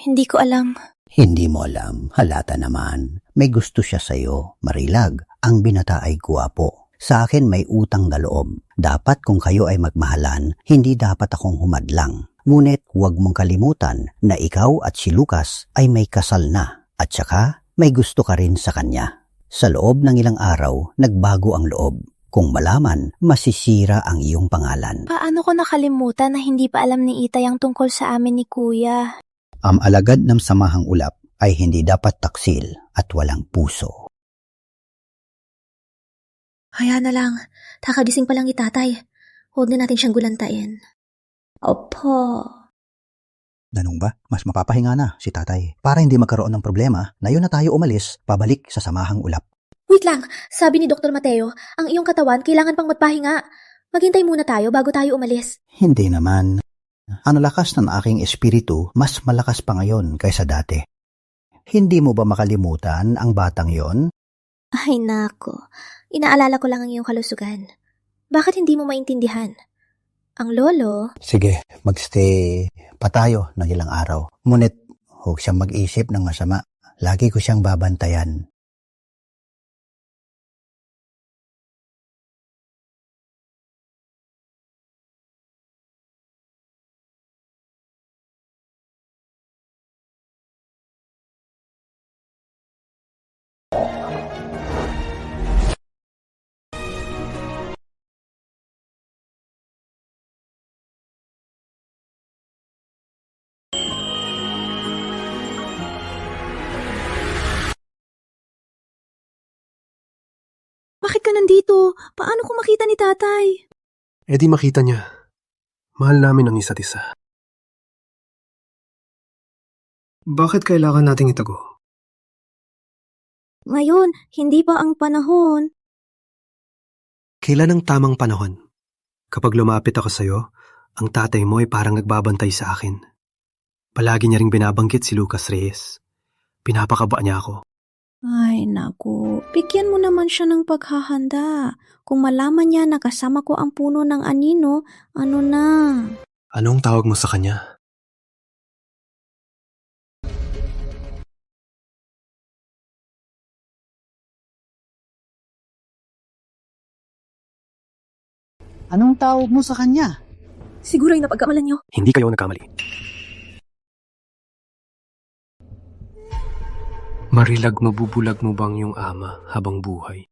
hindi ko alam. Hindi mo alam, halata naman. May gusto siya sa iyo, Marilag. Ang binata ay guwapo. Sa akin may utang na loob. Dapat kung kayo ay magmahalan, hindi dapat akong humadlang. Ngunit huwag mong kalimutan na ikaw at si Lucas ay may kasal na. At saka, may gusto ka rin sa kanya. Sa loob ng ilang araw, nagbago ang loob. Kung malaman, masisira ang iyong pangalan. Paano ko nakalimutan na hindi pa alam ni Itay ang tungkol sa amin ni Kuya? Ang alagad ng samahang ulap ay hindi dapat taksil at walang puso. Hayaan na lang. Kakagising pa lang ni Tatay. Huwag na natin siyang gulantain. Opo. Ganun ba? Mas mapapahinga na si tatay para hindi magkaroon ng problema na yun na tayo umalis pabalik sa samahang ulap. Wait lang. Sabi ni Dr. Mateo, ang iyong katawan kailangan pang magpahinga. Maghintay muna tayo bago tayo umalis. Hindi naman. Ang lakas ng aking espiritu mas malakas pa ngayon kaysa dati. Hindi mo ba makalimutan ang batang yon? Ay nako. Inaalala ko lang ang iyong kalusugan. Bakit hindi mo maintindihan? Ang lolo... Sige, magstay pa tayo ng ilang araw. Ngunit huwag siyang mag-isip ng masama. Lagi ko siyang babantayan. Bakit ka nandito? Paano ko makita ni Tatay? Eh di makita niya. Mahal namin ang isa't isa. Bakit kailangan nating itago? Ngayon, hindi pa ang panahon. Kailan ang tamang panahon? Kapag lumapit ako sa'yo, ang tatay mo ay parang nagbabantay sa akin. Palagi niya ring binabanggit si Lucas Reyes. Pinapakaba niya ako. Ay, naku. Bigyan mo naman siya ng paghahanda. Kung malaman niya na kasama ko ang puno ng anino, ano na? Anong tawag mo sa kanya? Anong tawag mo sa kanya? Siguro ay napagkamalan niyo. Hindi kayo nagkamali. Marilag, mabubulag mo bang yung ama habang buhay?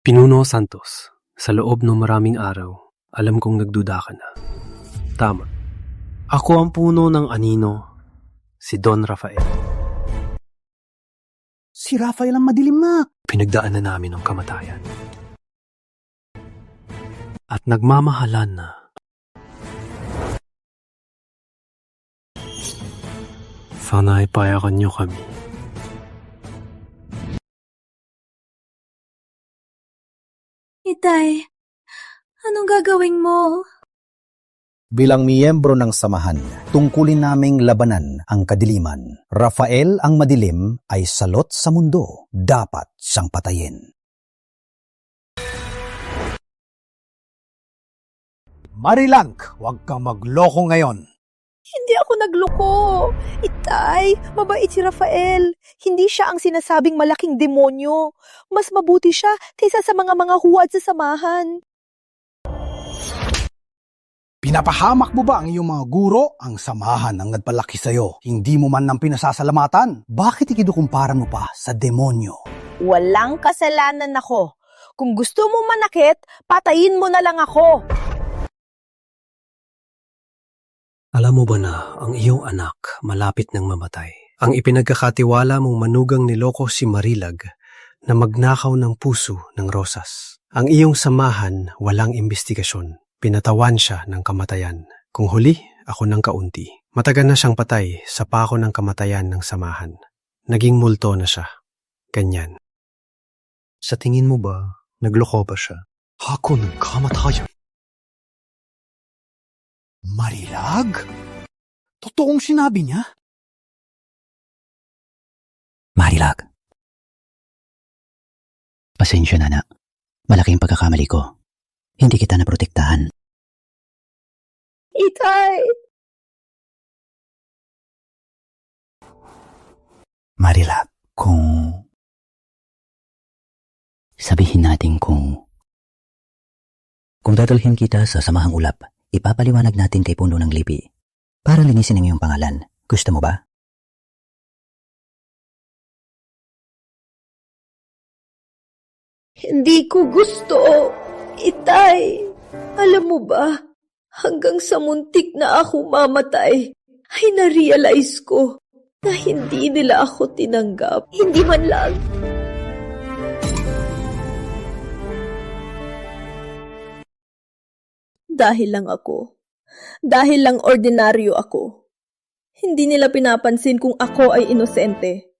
Pinuno Santos, sa loob ng maraming araw, alam kong nagduda ka na. Tama. Ako ang puno ng anino, si Don Rafael. Si Rafael ang madilim na. Pinagdaanan namin ang kamatayan. At nagmamahalan na. Sana ay payakan niyo kami. Itay, anong gagawin mo? Bilang miyembro ng samahan, tungkulin naming labanan ang kadiliman. Rafael ang madilim ay salot sa mundo, dapat siyang patayin. Marilang, huwag kang magloko ngayon. Hindi ako nagloko. Itay, mabait si Rafael. Hindi siya ang sinasabing malaking demonyo. Mas mabuti siya kaysa sa mga huwad sa samahan. Pinapahamak mo ba ang iyong mga guro? Ang samahan ang nagpalaki sa'yo. Hindi mo man nang pinasasalamatan. Bakit ikinukumpara mo pa sa demonyo? Walang kasalanan ako. Kung gusto mo manakit, patayin mo na lang ako. Alam mo ba na ang iyong anak malapit ng mamatay? Ang ipinagkakatiwala mong manugang niloko si Marilag na magnakaw ng puso ng Rosas. Ang iyong samahan walang imbestigasyon. Pinatawan siya ng kamatayan. Kung huli, ako ng kaunti. Matagal na siyang patay sa pako ng kamatayan ng samahan. Naging multo na siya. Ganyan. Sa tingin mo ba, nagloko ba siya? Ako ng kamatayan. Marilag? Totoong sinabi niya? Marilag. Pasensya na. Malaking pagkakamali ko. Hindi kita naprotektahan. Itay! Marilag, sabihin natin kung dadalhin kita sa samahang ulap, ipapaliwanag natin kay Puno ng Lipi para linisin ang iyong pangalan. Gusto mo ba? Hindi ko gusto. Itay, alam mo ba, hanggang sa muntik na ako mamatay, ay na-realize ko na hindi nila ako tinanggap. Hindi man lang. Dahil lang ako. Dahil lang ordinaryo ako. Hindi nila pinapansin kung ako ay inosente.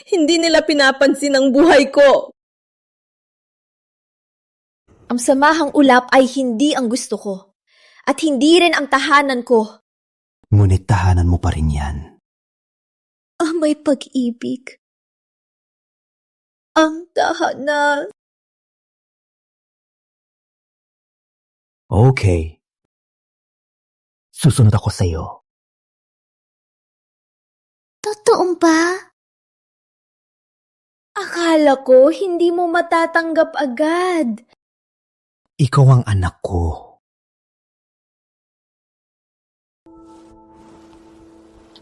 Hindi nila pinapansin ang buhay ko. Ang samahang ulap ay hindi ang gusto ko. At hindi rin ang tahanan ko. Ngunit tahanan mo pa rin yan. May pag-ibig. Ang tahanan. Okay. Susunod ako sa iyo. Totoo ba? Akala ko hindi mo matatanggap agad. Ikaw ang anak ko.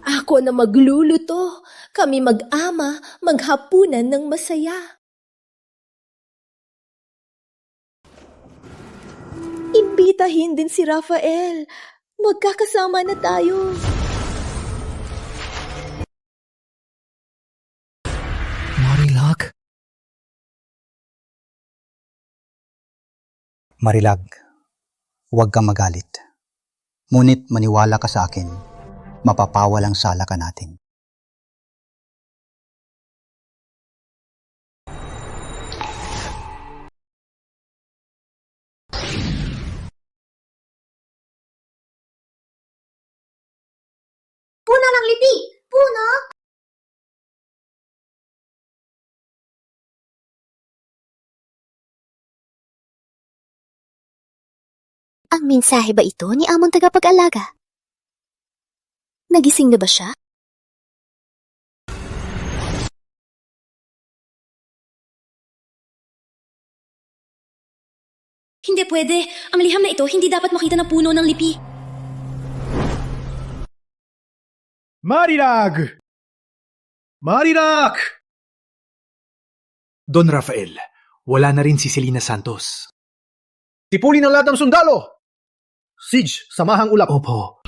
Ako na magluluto. Kami mag-ama, maghapunan ng masaya. Imbitahin din si Rafael. Magkakasama na tayo. Marilag? Marilag, huwag kang magalit. Ngunit maniwala ka sa akin, mapapawalang sala ka natin. Puno ng Lipi! Puno! Ang mensahe ba ito ni among tagapag-alaga? Nagising na ba siya? Hindi Hindi pwede. Ang liham na ito hindi dapat makita ng puno ng lipi. Marilag! Marilag! Don Rafael, wala na rin si Selena Santos. Tipulin ang lahat ng sundalo! Siege, samahang ulap. Opo.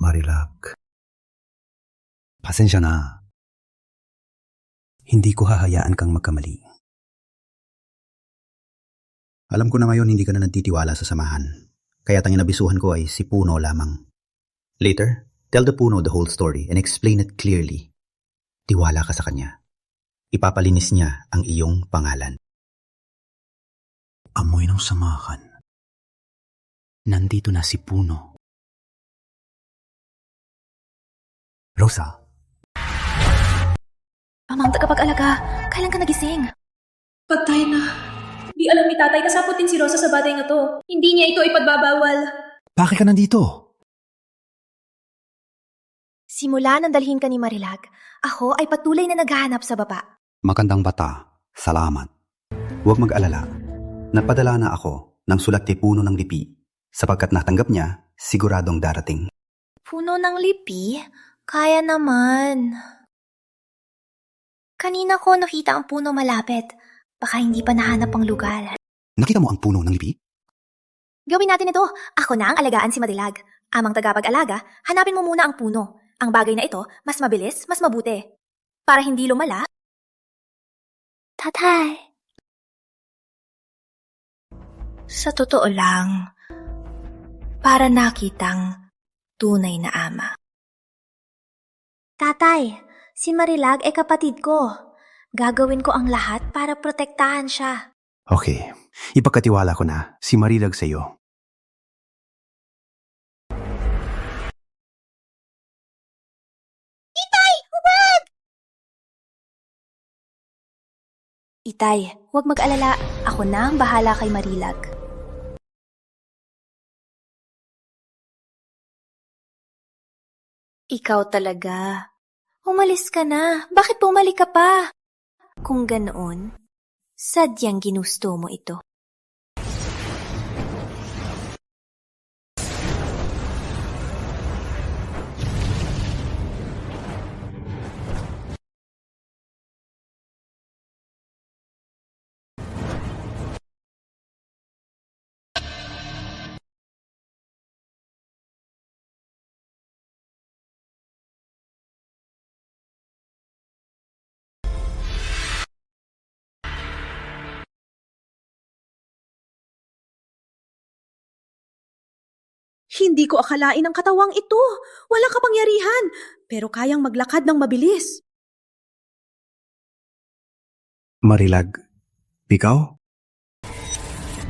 Marilag. Pasensya na. Hindi ko hahayaan kang magkamali. Alam ko na ngayon hindi ka na nagtitiwala sa samahan. Kaya ang inabisuhan ko ay si Puno lamang. Later, tell the Puno the whole story and explain it clearly. Tiwala ka sa kanya. Ipapalinis niya ang iyong pangalan. Amoy ng samahan. Nandito na si Puno. Rosa. Amang tagapag-alaga, kailan ka nagising? Patay na. Di alam ni tatay kasaputin si Rosa sa bagay na to. Hindi niya ito ipagbabawal. Bakit ka nandito? Simula nang dalhin ka ni Marilag, ako ay patuloy na naghahanap sa baba. Magandang bata, salamat. Huwag mag-alala. Napadala na ako ng sulat kay Puno ng Lipi sapagkat natanggap niya, siguradong darating. Puno ng lipi? Kaya naman. Kanina ko nakita ang puno malapit. Baka hindi pa nahanap ang lugar. Nakita mo ang Puno ng Lipi? Gawin natin ito. Ako na ang alagaan si Marilag. Amang tagapag-alaga, hanapin mo muna ang puno. Ang bagay na ito, mas mabilis, mas mabuti. Para hindi lumala. Tatay. Sa totoo lang, para nakitang tunay na ama. Tatay, si Marilag ay kapatid ko. Gagawin ko ang lahat para protektahan siya. Okay, ipagkatiwala ko na si Marilag sa iyo. Itay, huwag! Itay, huwag mag-alala. Ako na ang bahala kay Marilag. Ikaw talaga. Umalis ka na. Bakit bumalik ka pa? Kung ganoon, sadyang ginusto mo ito. Hindi ko akalain ang katawang ito. Walang kapangyarihan, pero kayang maglakad ng mabilis. Marilag, ikaw?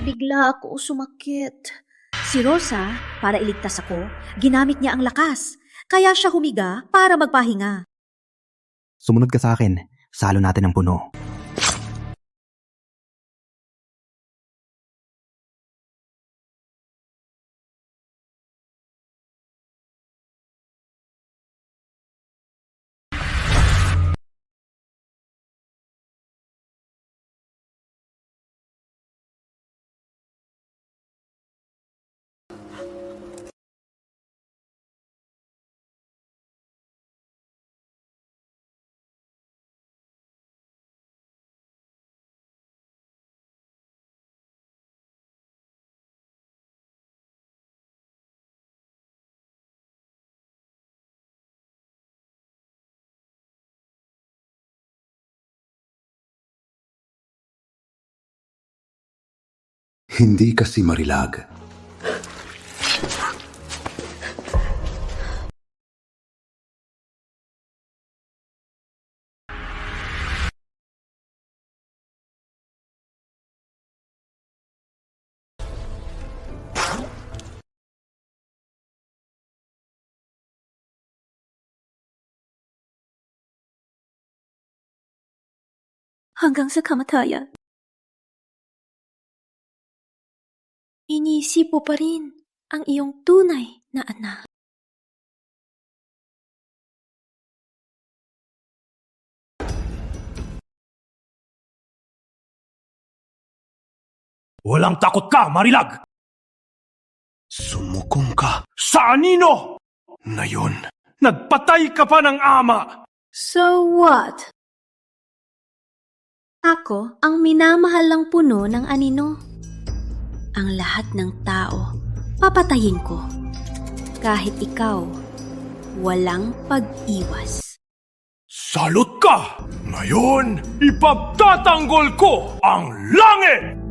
Bigla ako sumakit. Si Rosa, para iligtas ako, ginamit niya ang lakas. Kaya siya humiga para magpahinga. Sumunod ka sa akin. Salo natin ang puno. Hindi kasi Marilag. Hanggang sa kamatayan. Iniisip mo pa rin ang iyong tunay na anak. Walang takot ka, Marilag! Sumukong ka sa anino! Ngayon, nagpatay ka pa ng ama! So what? Ako ang minamahalang puno ng anino. Ang lahat ng tao, papatayin ko. Kahit ikaw, walang pag-iwas. Salot ka! Ngayon, ipagtatanggol ko ang langit!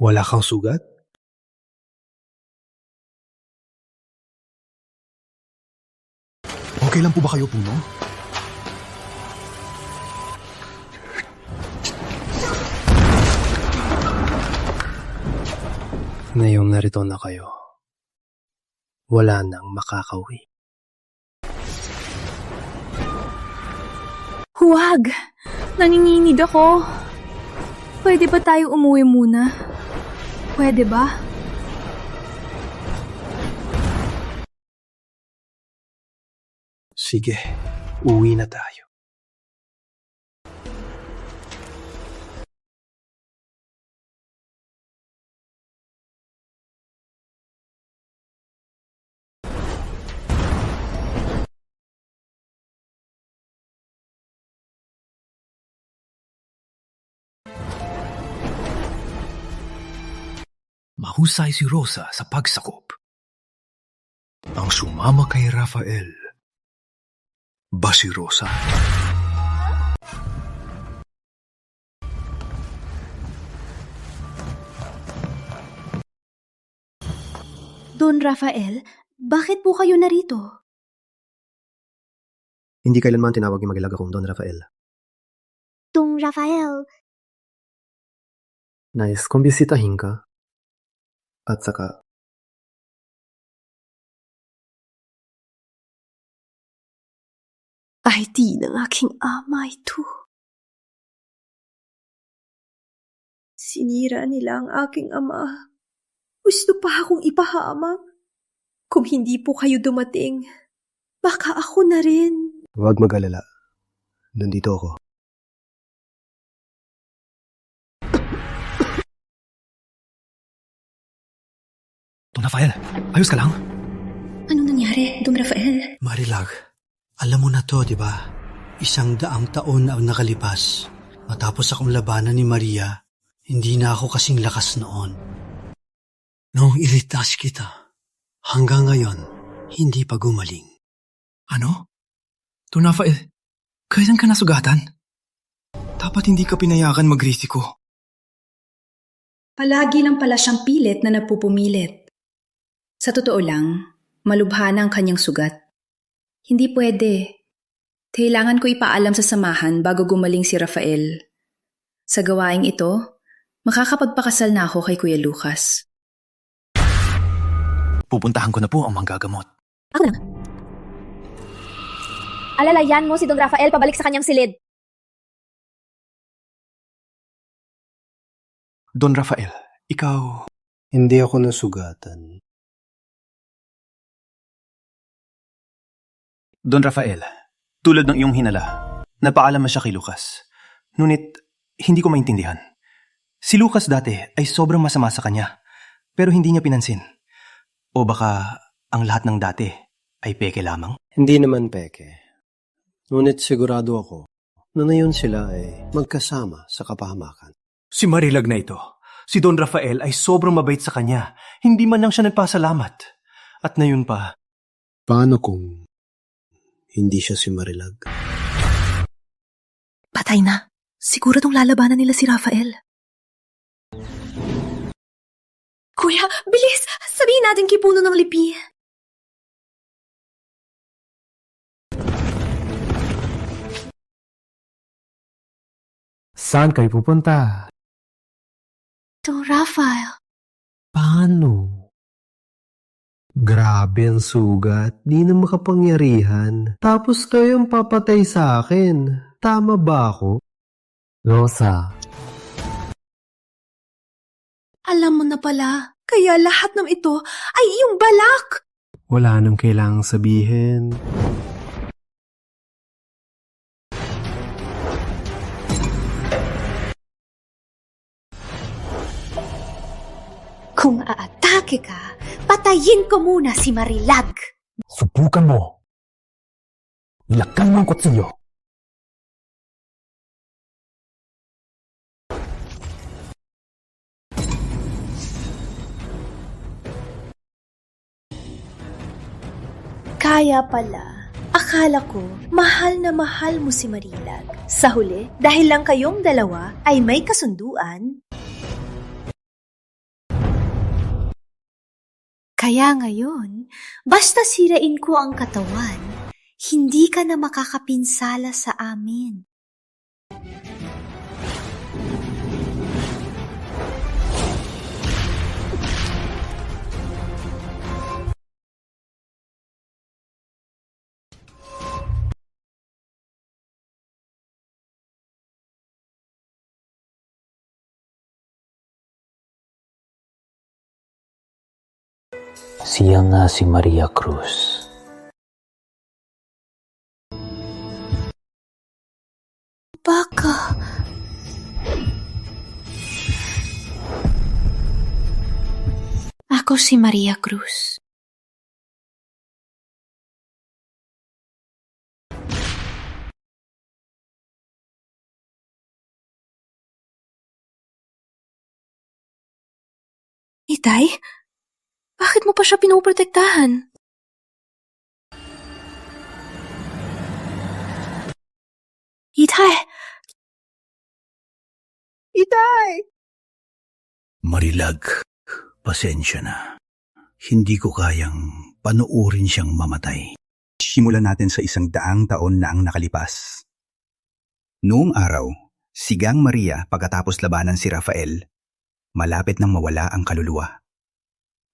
Wala kang sugat? Okay lang po ba kayo, Puno? Ngayong narito na kayo, wala nang makakauwi. Huwag! Nanginginig ako. Pwede ba tayo umuwi muna? Pwede ba? Sige, uwi na tayo. Mahusay si Rosa sa pagsakop. Ang sumama kay Rafael. Ba si Rosa? Don Rafael, bakit po kayo narito? Hindi kailanman tinawag ni Magilag akong Don Rafael. Don Rafael, Nais kong bisitahin ka. At saka, Ay di ng aking ama ito. Sinira nila ang aking ama. Gusto pa akong ipahamak. Kung hindi po kayo dumating, baka ako na rin. huwag mag-alala. Nandito ako. Don Rafael, ayos ka lang? Anong nangyari, Don Rafael? Marilag, alam mo na to, di ba? 100 taon na ang nakalipas. Matapos akong labanan ni Maria, hindi na ako kasing lakas noon. Nung iritas kita, hanggang ngayon, hindi pa gumaling. Ano? Don Rafael, kailan ka nasugatan? Dapat hindi ka pinayagan magrisiko. Palagi lang pala siyang pilit na napupumilit. Sa totoo lang, malubha na ang kanyang sugat. Hindi pwede. Kailangan ko ipaalam sa samahan bago gumaling si Rafael. Sa gawaing ito, makakapagpakasal na ako kay Kuya Lucas. Pupuntahan ko na po ang manggagamot. Ako lang. Alalayan mo si Don Rafael pabalik sa kanyang silid. Don Rafael, ikaw... Hindi ako nasugatan. Don Rafael, tulad ng iyong hinala, napaalam na siya kay Lucas. Ngunit, hindi ko maintindihan. Si Lucas dati ay sobrang masama sa kanya, pero hindi niya pinansin. O baka ang lahat ng dati ay peke lamang? Hindi naman peke. Ngunit sigurado ako na ngayon sila ay magkasama sa kapahamakan. Si Marilag na ito, si Don Rafael ay sobrang mabait sa kanya. Hindi man lang siya nagpasalamat. At ngayon pa... Paano kung hindi siya si Marilag? Patay na. Siguradong lalabanan nila si Rafael. Kuya, bilis! Sabihin natin kay Puno ng Lipi. Saan kayo pupunta? Don Rafael. Paano? Grabe ang sugat. Di na makapangyarihan. Tapos kayong papatay sa akin. Tama ba ako? Rosa. Alam mo na pala, Kaya lahat ng ito ay iyong balak. Wala nang kailangang sabihin. Kung aatake ka, patayin ko muna si Marilag. Subukan mo. Ilakal mo ang kutsilyo. Kaya pala, akala ko mahal na mahal mo si Marilag. Sa huli, dahil lang kayong dalawa ay may kasunduan. Kaya ngayon, basta sirain ko ang katawan, hindi ka na makakapinsala sa amin. Siya nga si Maria Cruz. Baka... Ako si Maria Cruz. Itay? Bakit mo pa siya pinoprotektahan? Itay! Itay! Marilag, pasensya na. Hindi ko kayang panuurin siyang mamatay. Simulan natin sa 100 taon na ang nakalipas. Noong araw, si Gang Maria pagkatapos labanan si Rafael, malapit nang mawala ang kaluluwa.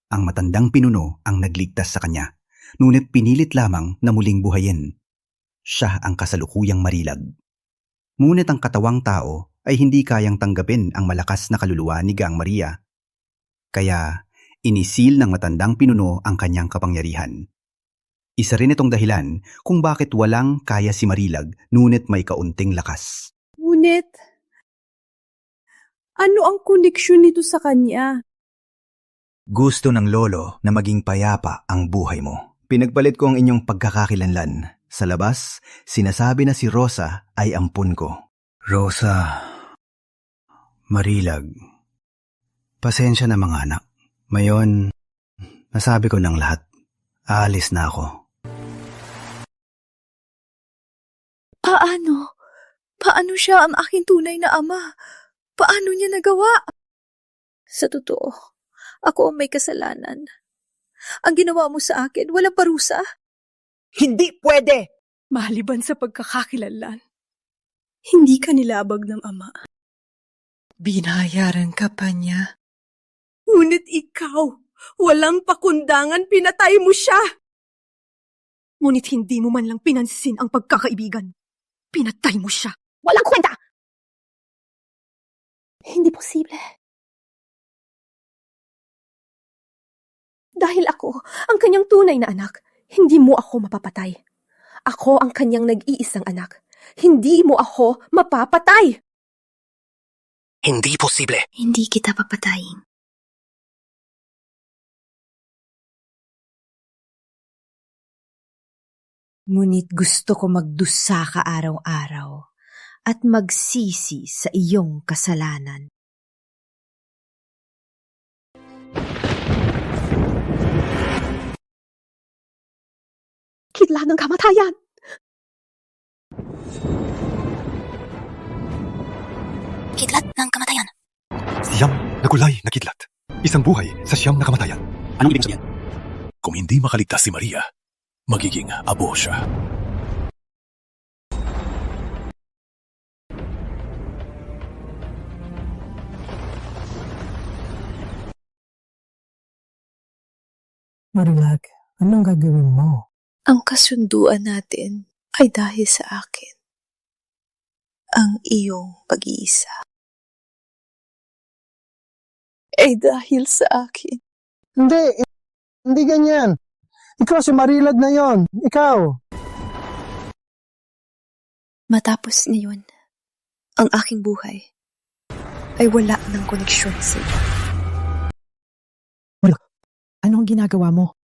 Ang matandang pinuno ang nagligtas sa kanya, ngunit pinilit lamang na muling buhayin. Siya ang kasalukuyang Marilag. Ngunit ang katawang tao ay hindi kayang tanggapin ang malakas na kaluluwa ni Gang Maria. Kaya inisil ng matandang pinuno ang kanyang kapangyarihan. Isa rin itong dahilan kung bakit walang kaya si Marilag ngunit may kaunting lakas. Ngunit, ano ang koneksyon nito sa kanya? Gusto ng lolo na maging payapa ang buhay mo. Pinagpalit ko ang inyong pagkakakilanlan. Sa labas, sinasabi na si Rosa ay ampun ko. Rosa, Marilag, pasensya na mga anak. Mayon, nasabi ko ng lahat. Aalis na ako. Paano? Paano siya ang aking tunay na ama? Paano niya nagawa? Sa totoo, ako ang may kasalanan. Ang ginawa mo sa akin, walang parusa. Hindi pwede! Maliban sa pagkakakilanlan, hindi ka nilabag ng ama. Binayaran ka pa niya. Ngunit ikaw, walang pakundangan, pinatay mo siya. Ngunit hindi mo man lang pinansin ang pagkakaibigan. Pinatay mo siya. Walang kwenta! Hindi posible. Dahil ako ang kanyang tunay na anak, hindi mo ako mapapatay. Ako ang kanyang nag-iisang anak. Hindi mo ako mapapatay. Hindi posible. Hindi kita papatayin. Ngunit gusto ko magdusa ka araw-araw at magsisi sa iyong kasalanan. Kidlat ng kamatayan. Kidlat ng kamatayan. Siyam na kulay na kidlat. Isang buhay sa siyam na kamatayan. Anong ibig sabihin? Kung hindi makaligtas si Maria, magiging abo siya. Marilag, anong gagawin mo? Ang kasunduan natin ay dahil sa akin. Ang iyong pag-iisa ay dahil sa akin. Hindi ganyan. Ikaw si Marilad na yon. Ikaw. Matapos ngayon, ang aking buhay ay wala ng koneksyon sa iyo. Anong ginagawa mo?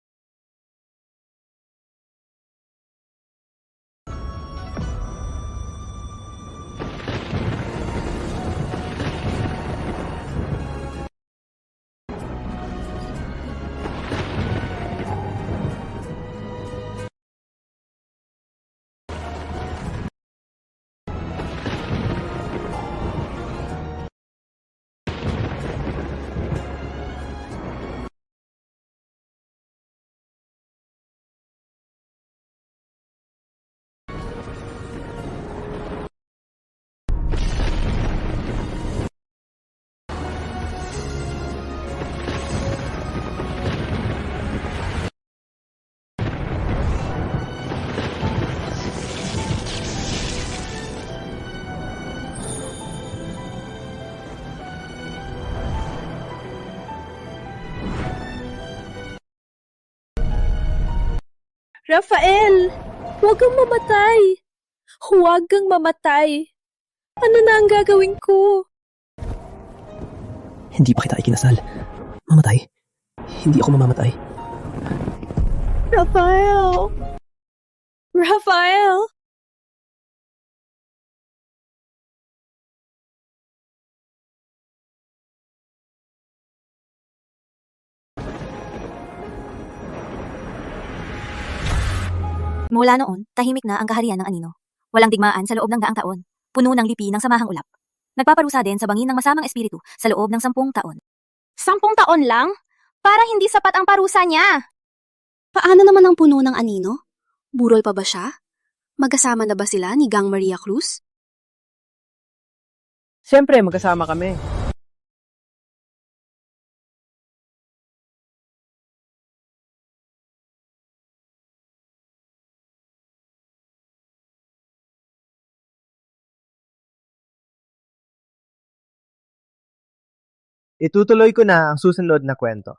Rafael, huwag kang mamatay. Huwag kang mamatay. Ano na ang gagawin ko? Hindi pa kita ikinasal. Mamatay? Hindi ako mamamatay. Rafael! Rafael! Mula noon, tahimik na ang kaharian ng anino. Walang digmaan sa loob ng daang taon. Puno ng lipi ng samahang ulap. Nagpaparusa din sa bangin ng masamang espiritu sa loob ng 10 taon. 10 taon lang? Para hindi sapat ang parusa niya. Paano naman ang puno ng anino? Burol pa ba siya? Magkasama na ba sila ni Gang Maria Cruz? Siyempre, magkasama kami. Itutuloy ko na ang susunod na kwento.